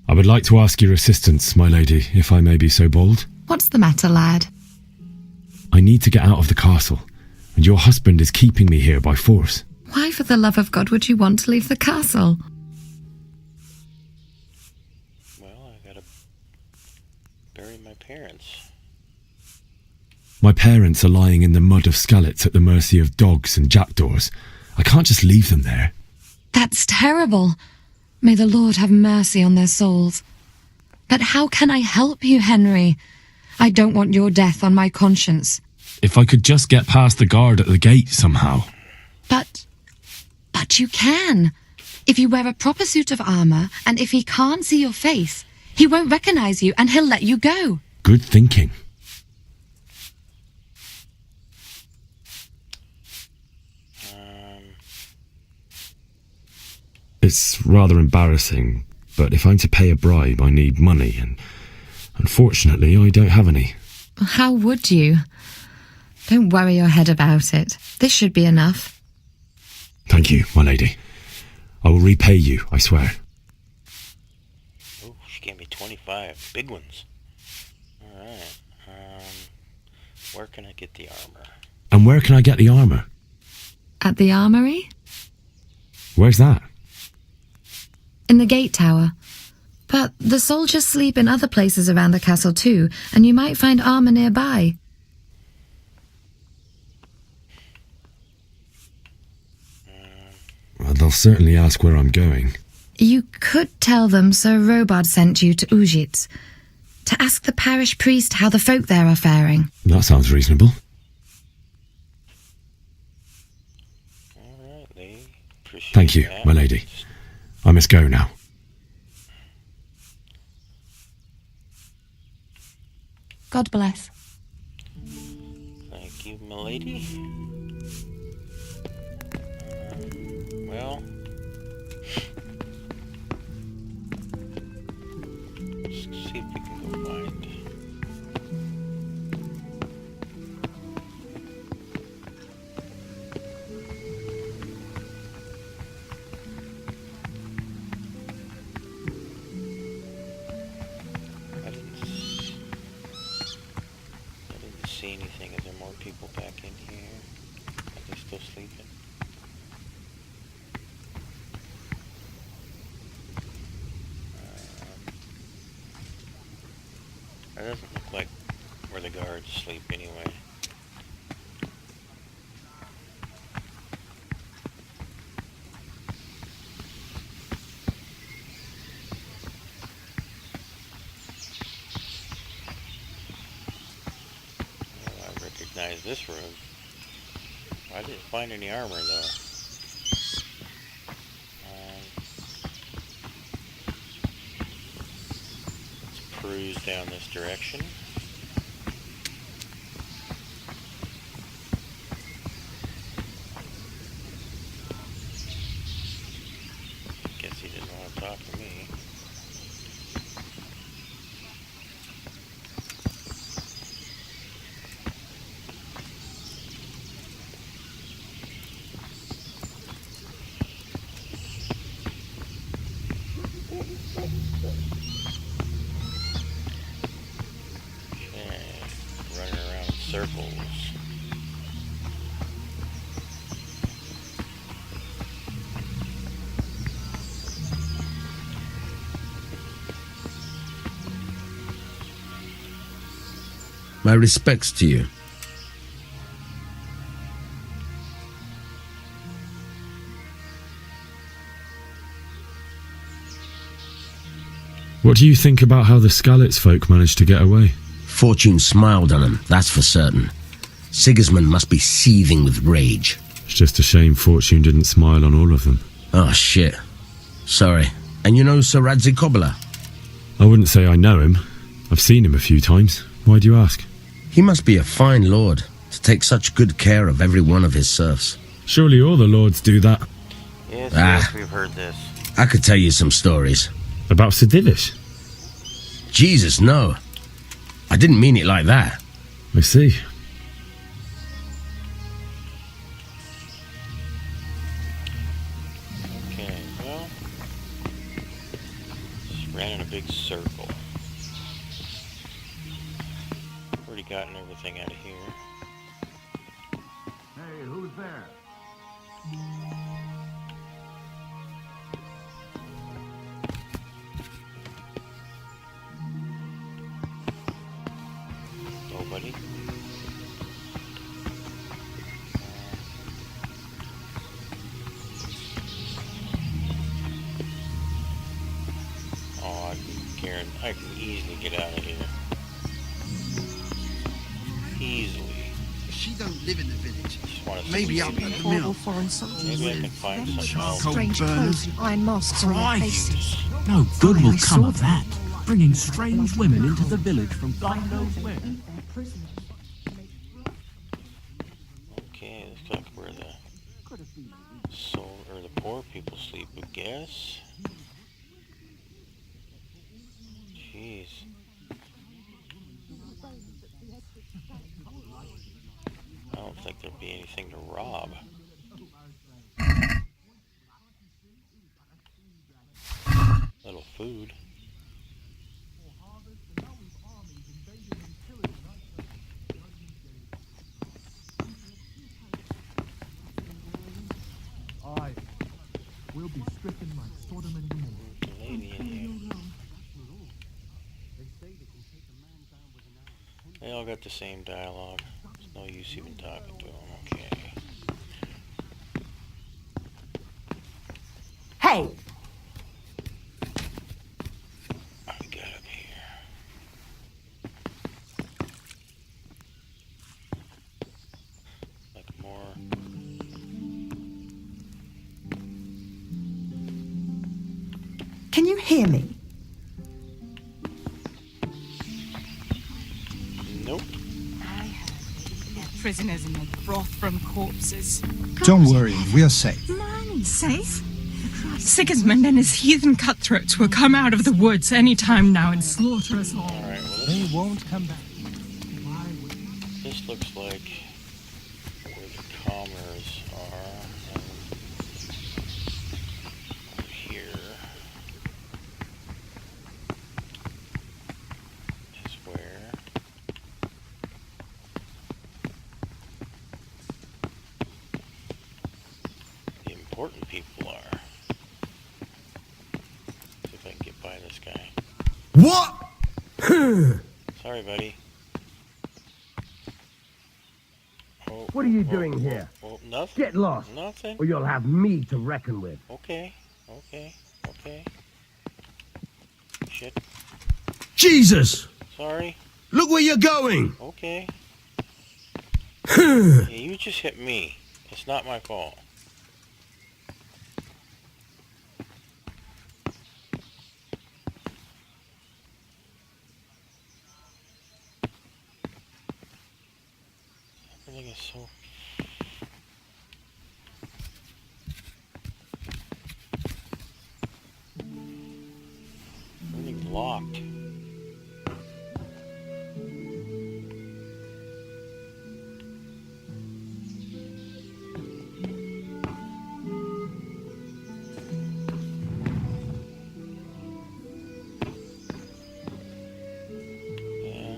I would like to ask your assistance, my lady, if I may be so bold. What's the matter, lad? I need to get out of the castle, and your husband is keeping me here by force. Why, for the love of God, would you want to leave the castle? Well, I gotta bury my parents. My parents are lying in the mud of Skalitz at the mercy of dogs and jackdaws. I can't just leave them there. That's terrible. May the Lord have mercy on their souls. But how can I help you, Henry? I don't want your death on my conscience. If I could just get past the guard at the gate somehow. But you can. If you wear a proper suit of armour, and if he can't see your face, he won't recognise you and he'll let you go. Good thinking. It's rather embarrassing, but if I'm to pay a bribe, I need money, and unfortunately, I don't have any. How would you? Don't worry your head about it. This should be enough. Thank you, my lady. I will repay you, I swear. Oh, she gave me 25 big ones. Alright, where can I get the armor? And where can I get the armour? At the armoury? Where's that? In the gate tower. But the soldiers sleep in other places around the castle too, and you might find armour nearby. Well, they'll certainly ask where I'm going. You could tell them Sir Robard sent you to Ujitz, to ask the parish priest how the folk there are faring. That sounds reasonable. Thank you, my lady. I must go now. God bless. Thank you, my lady. Well, let's see if we can go find. I didn't see anything. Is there more people back in here? Are they still sleeping? That doesn't look like where the guards sleep anyway. Well, I recognize this room. I didn't find any armor though. Cruise down this direction. Guess he didn't want to talk to me. Circles. My respects to you. What do you think about how the Skalitz folk managed to get away? Fortune smiled on them, that's for certain. Sigismund must be seething with rage. It's just a shame Fortune didn't smile on all of them. Oh, shit. Sorry. And you know Sir Radzig Kobyla? I wouldn't say I know him. I've seen him a few times. Why do you ask? He must be a fine lord to take such good care of every one of his serfs. Surely all the lords do that. Yes, yes, we've heard this. I could tell you some stories. About Sir Divish? Jesus, no. I didn't mean it like that. I see. Okay, well, just ran in a big circle. Already gotten everything out of here. Hey, who's there? Nobody. Oh, I can easily get out of here. Easily. She don't live in the village. Maybe up at the Maybe mill. I can find something else. Strange clothes, iron masks on their faces. No good will come of that. Bringing strange women into the village from God knows where. Okay, looks like where the soul or the poor people sleep, I guess. Jeez. I don't think there'd be anything to rob. Little food. Aye. We'll be stricken like Sodom and Gomorrah. Lady in here. They all got the same dialogue. There's no use even talking to them. Okay. Hey! What we got up here? Like more. Can you hear me? Nope. Prisoners and make broth from corpses. Don't worry, we are safe. Safe? Sigismund and his heathen cutthroats will come out of the woods any time now and slaughter us all. Alright, well, They won't come back. this looks like where the commoners are. Over here is where the important people are. See if I can get by this guy. What? Sorry, buddy. What are you doing here? Nothing. Get lost. Nothing. Or you'll have me to reckon with. Okay. Okay. Okay. Shit. Jesus! Sorry. Look where you're going! Okay. Yeah, you just hit me. It's not my fault. Everything is so... Everything's locked. Yeah.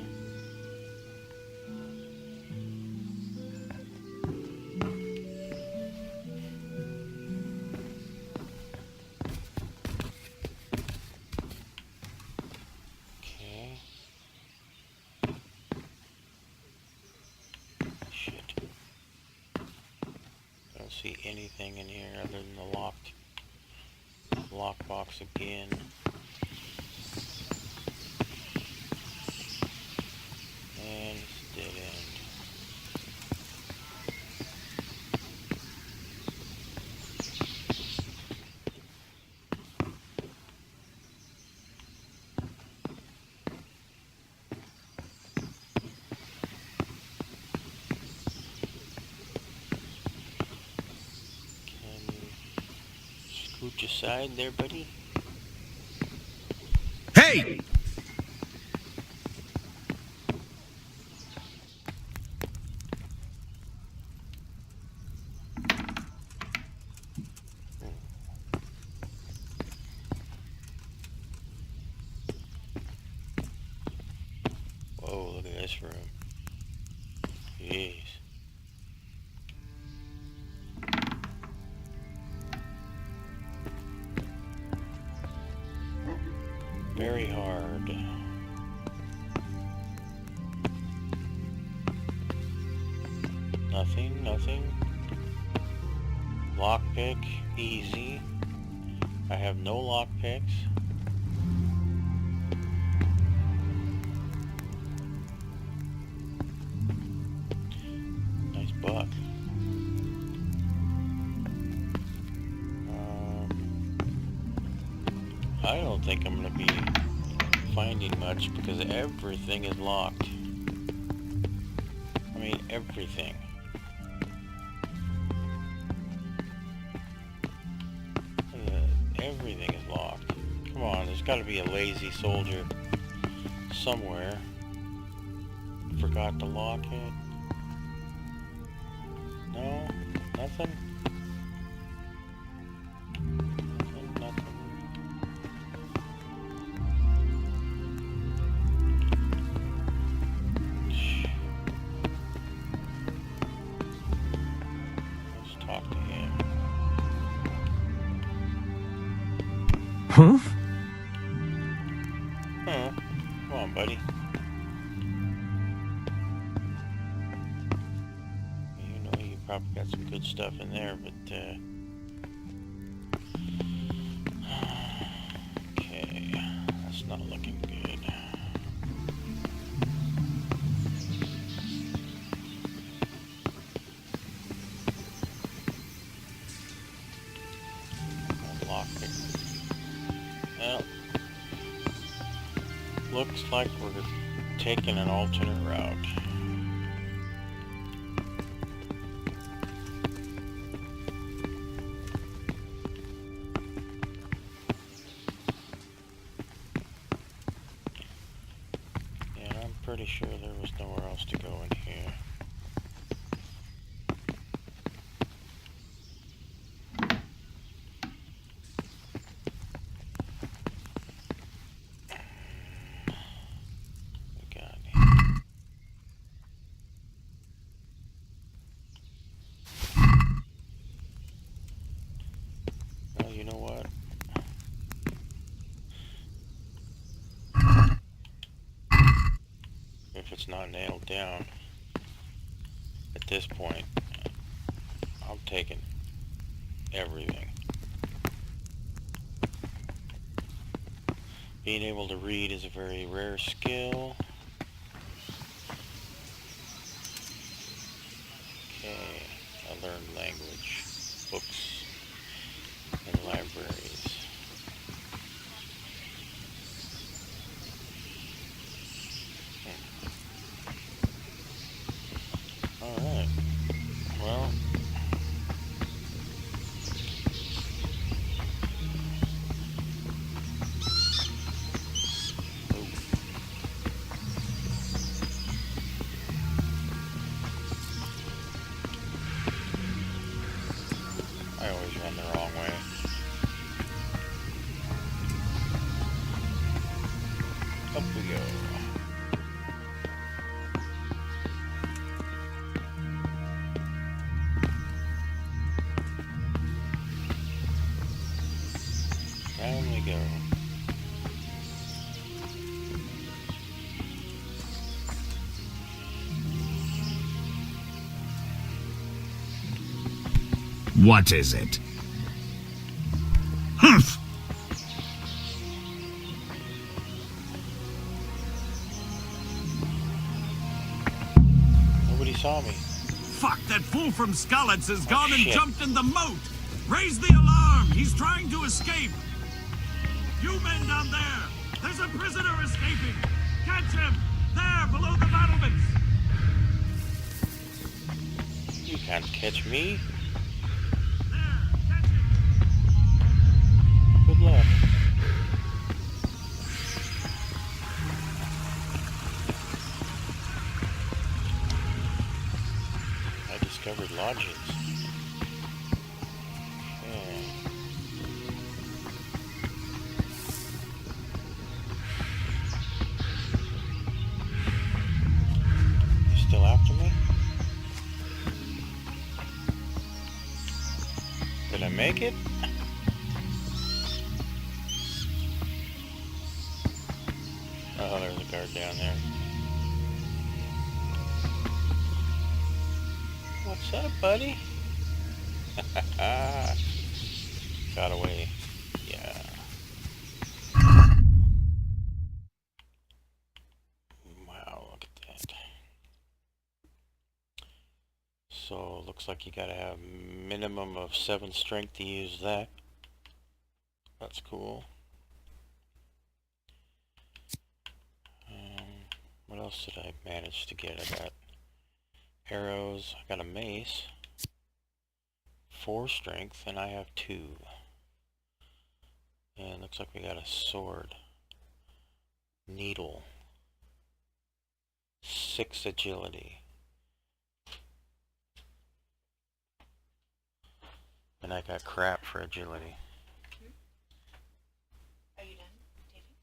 Okay. Shit. I don't see anything in here other than the lockbox again. And it's dead end. inside there, buddy? Hey! Whoa, look at this room. Jeez. Very hard. Nothing. Lockpick, easy. I have no lockpicks. Nice buck. I don't think I'm going to be finding much because everything is locked. I mean, everything. Everything is locked. Come on, there's got to be a lazy soldier somewhere. Forgot to lock it. No? Nothing? Nothing. Let's talk to him. Huh? Huh? Come on, buddy. You know you probably got some good stuff in there, but okay, that's not looking good. Well, looks like we're taking an alternate route. And I'm pretty sure there was nowhere else to go in here. You know what? If it's not nailed down at this point, I'm taking everything. Being able to read is a very rare skill. Okay, I learned language, books, and libraries. Alright. Well. I always run the wrong way. Up we go. Down we go. What is it? Humph! Nobody saw me. Fuck, that fool from Skalitz has gone and shit. jumped in the moat. Raise the alarm. He's trying to escape. You men down there. There's a prisoner escaping. Catch him. There, below the battlements. You can't catch me. lodges. Okay. You still after me? Did I make it? Oh, there's a guard down there. What's up, buddy? Got away. Yeah. Wow, look at that. So, looks like you gotta have minimum of 7 strength to use that. That's cool. What else did I manage to get? I got arrows, I got a mace, 4 strength, and I have 2. And looks like we got a sword, needle, 6 agility. And I got crap for agility. Are you done, David?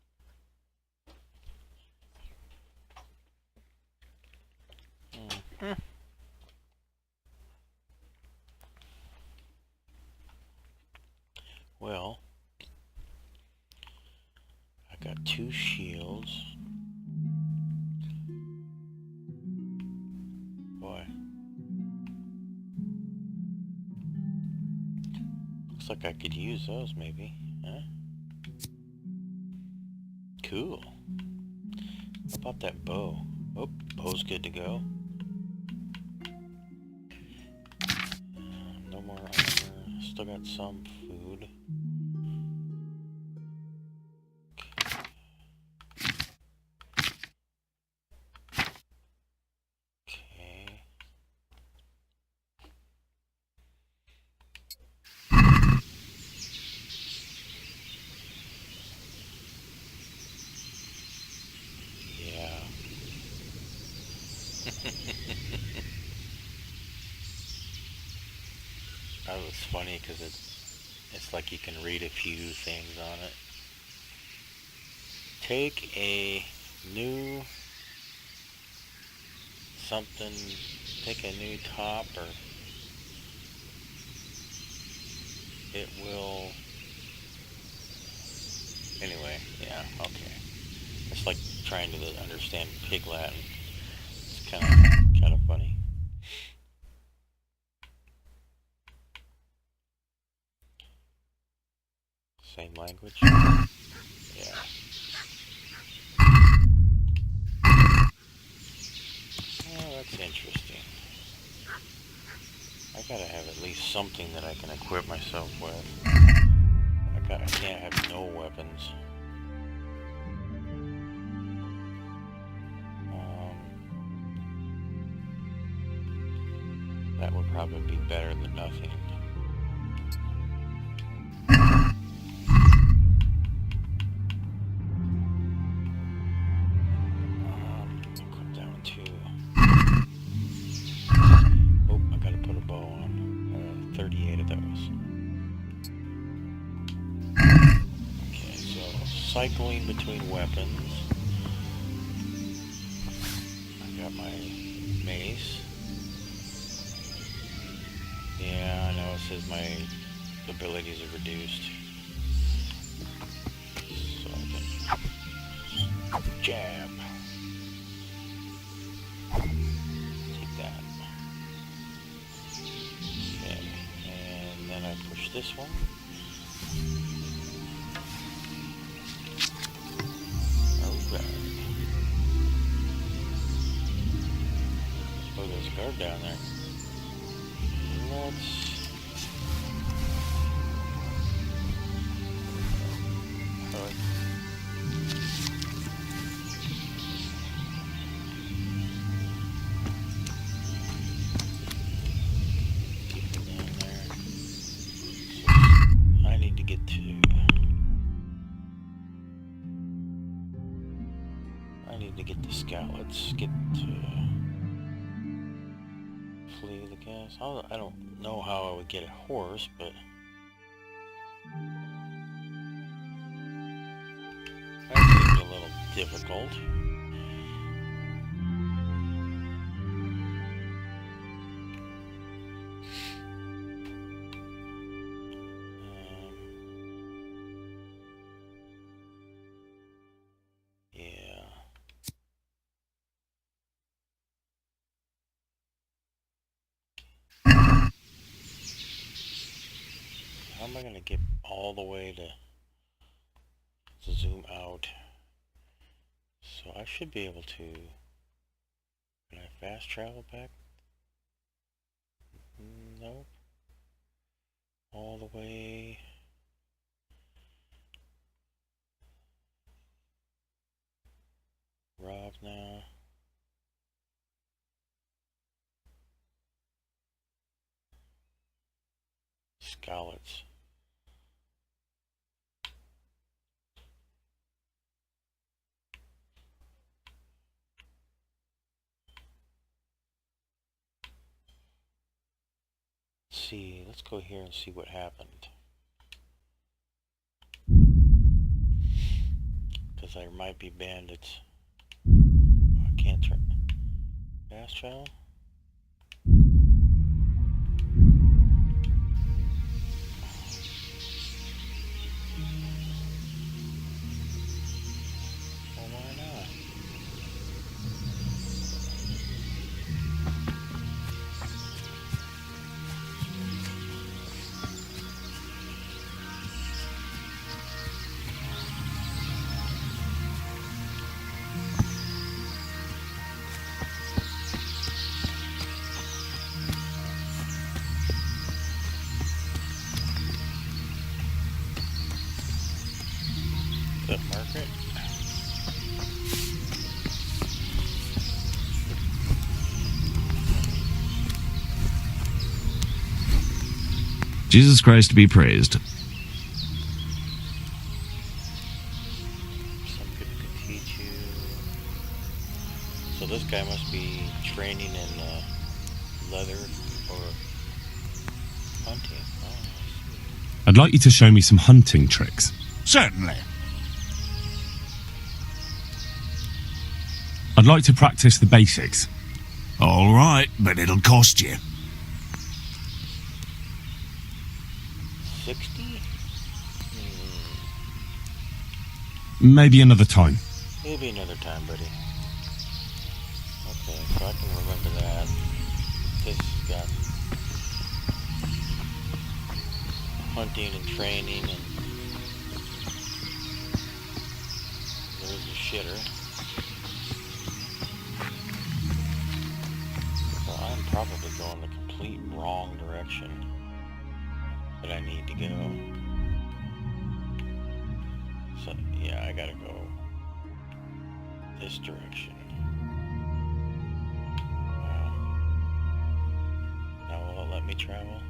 Well, I got 2 shields. Boy. Looks like I could use those maybe, huh? Cool. How about that bow? Oh, bow's good to go. No more armor. Still got some food. Okay. Yeah. That was funny because it's like you can read a few things on it. Take a new something, take a new top, or it will, anyway, yeah, okay. It's like trying to understand Pig Latin. It's kind of funny. Same language? Yeah. Oh, that's interesting. I gotta have at least something that I can equip myself with. I can't have no weapons. That would probably be better than nothing. Equip that one too. Oh, I gotta put a bow on. 38 of those. Okay, so cycling between weapons. I got my mace. Yeah, I know it says my abilities are reduced. So I can jab. Take that. Okay, and then I push this one. Alright. Oh, there's a guard down there. Let's... I need to get to... I need to get the scout. Let's get to... Flee the guy. I don't know how I would get a horse, but that seems a little difficult. Yeah. How am I going to get all the way to zoom out? So I should be able to... Can I fast travel back? Nope. All the way... Rob now. Scallops. See, let's go here and see what happened. Because there might be bandits. I can't turn. Fast travel? Well, why not? That market? Jesus Christ be praised. Some people could teach you. So this guy must be training in leather or hunting. Oh, I see. I'd like you to show me some hunting tricks. Certainly. I'd like to practice the basics. All right, but it'll cost you. 60? Maybe another time. Maybe another time, buddy. Okay, so I can remember that. This has got hunting and training, and there's a shitter. So I'm probably going the complete wrong direction that I need to go. So yeah, I gotta go this direction. Wow. Now will it let me travel?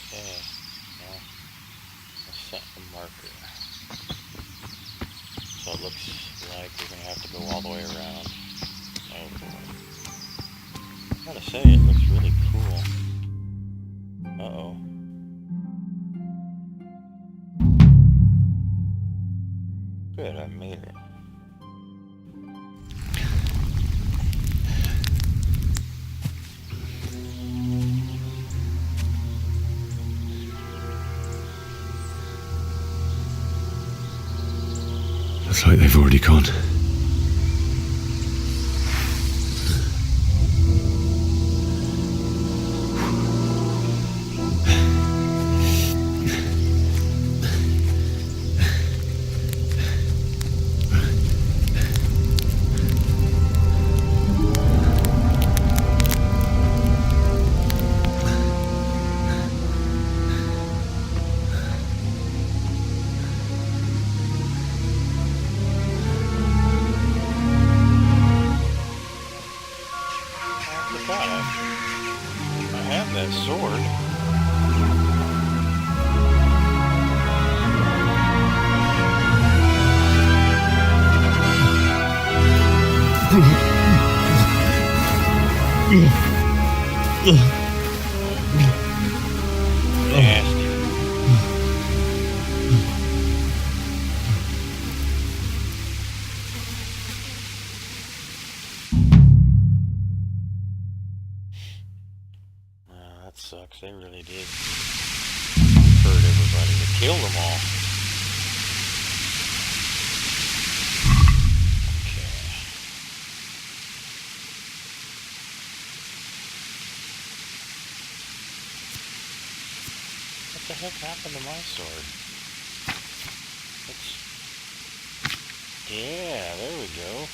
Okay, now let's set the marker. So it looks like we're gonna have to go all the way around. Oh boy. I gotta say, it looks really cool. Uh-oh. Good, I made it. Looks like they've already gone. Nasty. That sucks. They really did hurt everybody. They killed them all. What the heck happened to my sword? Yeah, there we go.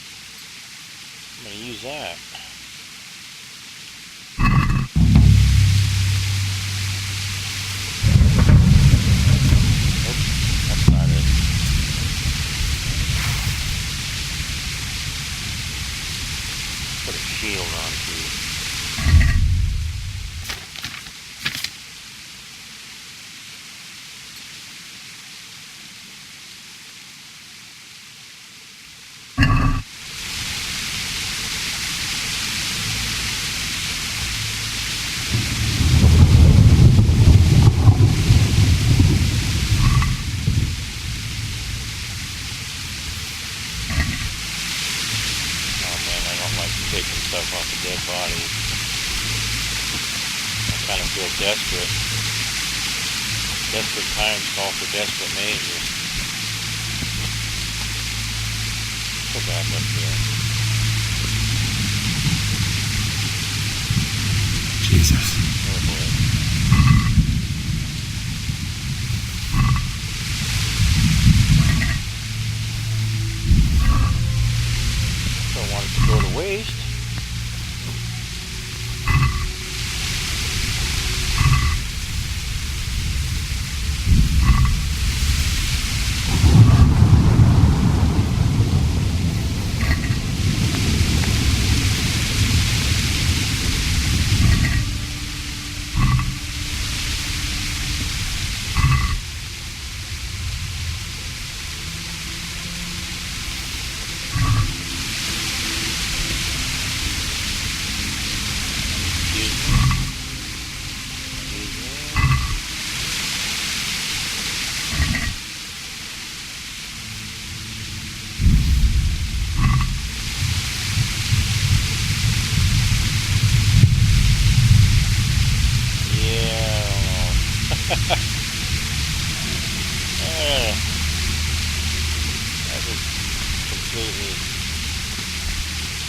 I'm gonna use that. Nope, that's not it. Put a shield on too. Taking stuff off a dead body. I kind of feel desperate. Desperate times call for desperate measures. Go back up here. Jesus. Oh boy. Don't want it to go to waste. That just completely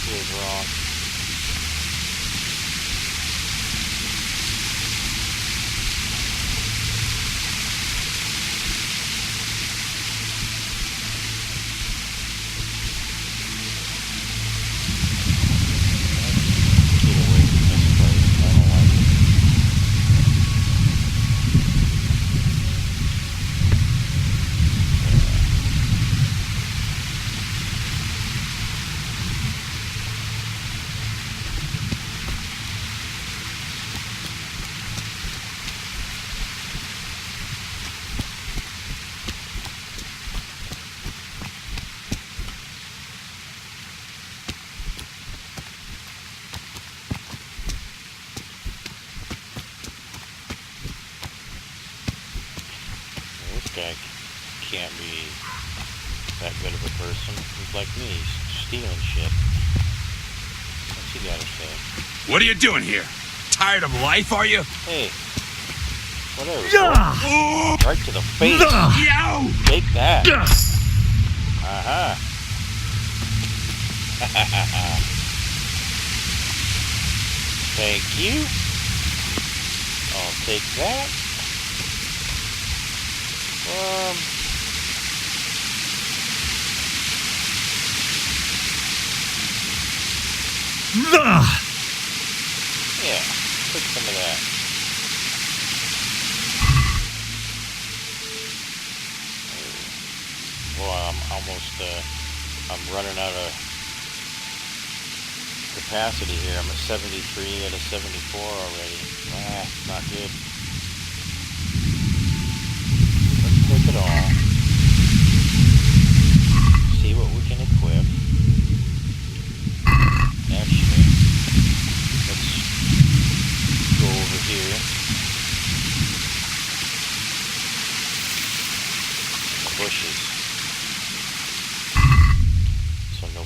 feels wrong. Get away from this place. I don't like it. This guy can't be that good of a person. He's like me, he's stealing shit. What's he gotta say? What are you doing here? Tired of life, are you? Hey, whatever. Right to the face. Take that. Uh-huh. Thank you. I'll take that. Yeah, take some of that. Well, I'm almost, I'm running out of capacity here. I'm at 73 out of 74 already. Not good. Let's take it all. See what we can equip.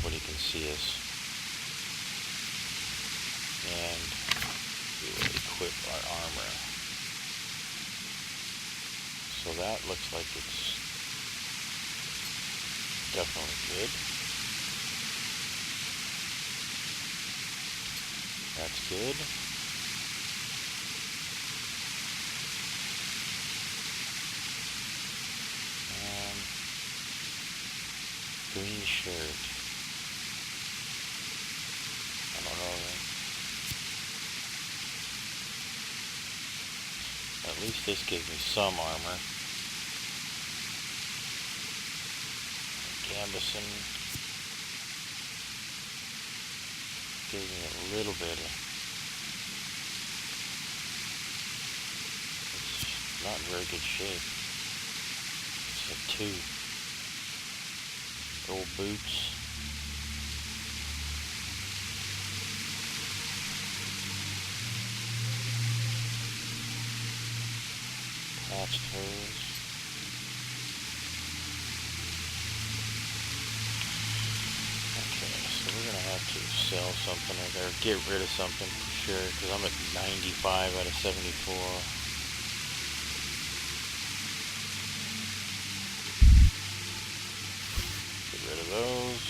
nobody can see us. And we will equip our armor. So that looks like it's definitely good. That's good. Green shirt. I don't know. At least this gives me some armor. Gambison gives me a little bit of. It's not in very good shape. It's a 2. Old boots. Patched hose. Okay, so we're gonna have to sell something or get rid of something for sure, because I'm at 95 out of 74. Rid of those.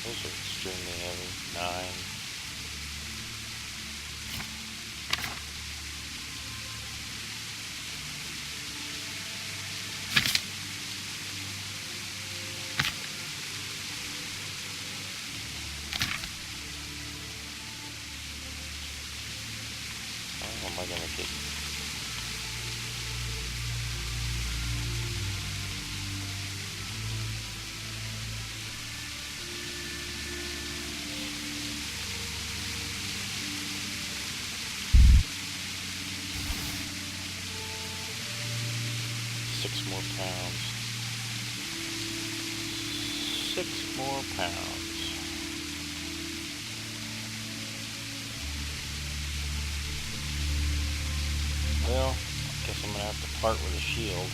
Those are extremely heavy. 9. How am I gonna get? Six more pounds. 6 more pounds. Well, I guess I'm gonna have to part with a shield.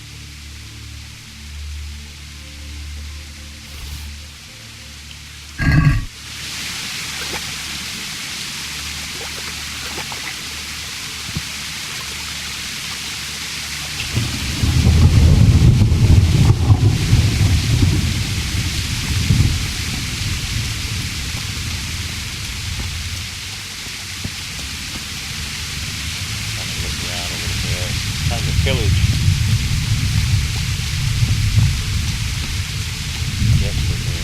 Time to pillage. Desperately.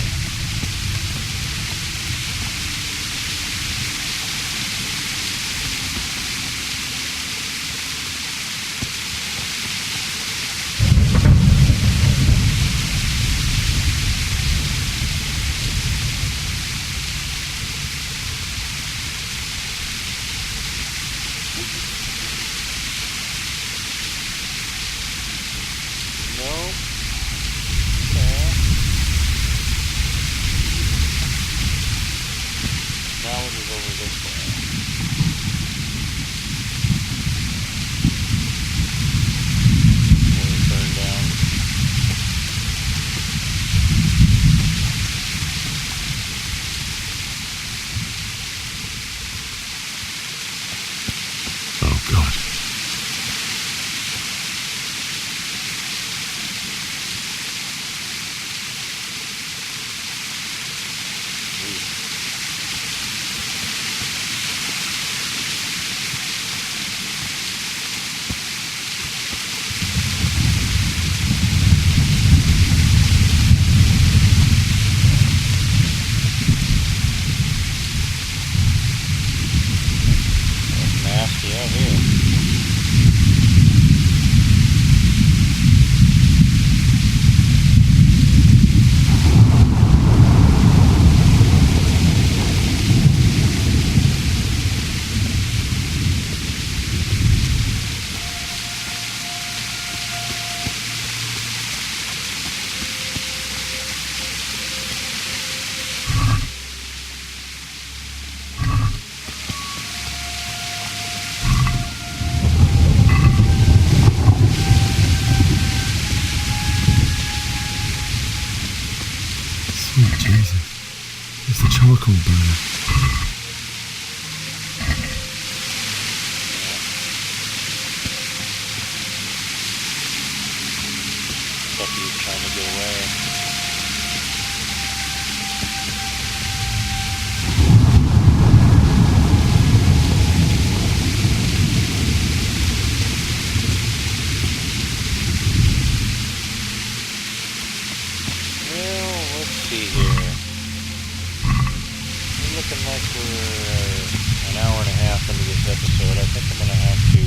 looking like we're an hour and a half into this episode. I think I'm going to have to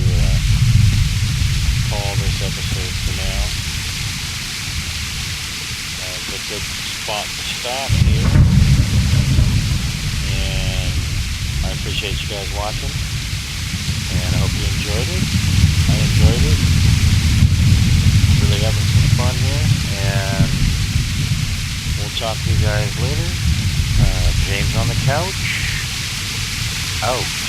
call this episode for now. It's a good spot to stop here. And I appreciate you guys watching. And I hope you enjoyed it. I enjoyed it. Really having some fun here. And we'll talk to you guys later. James on the couch. Out.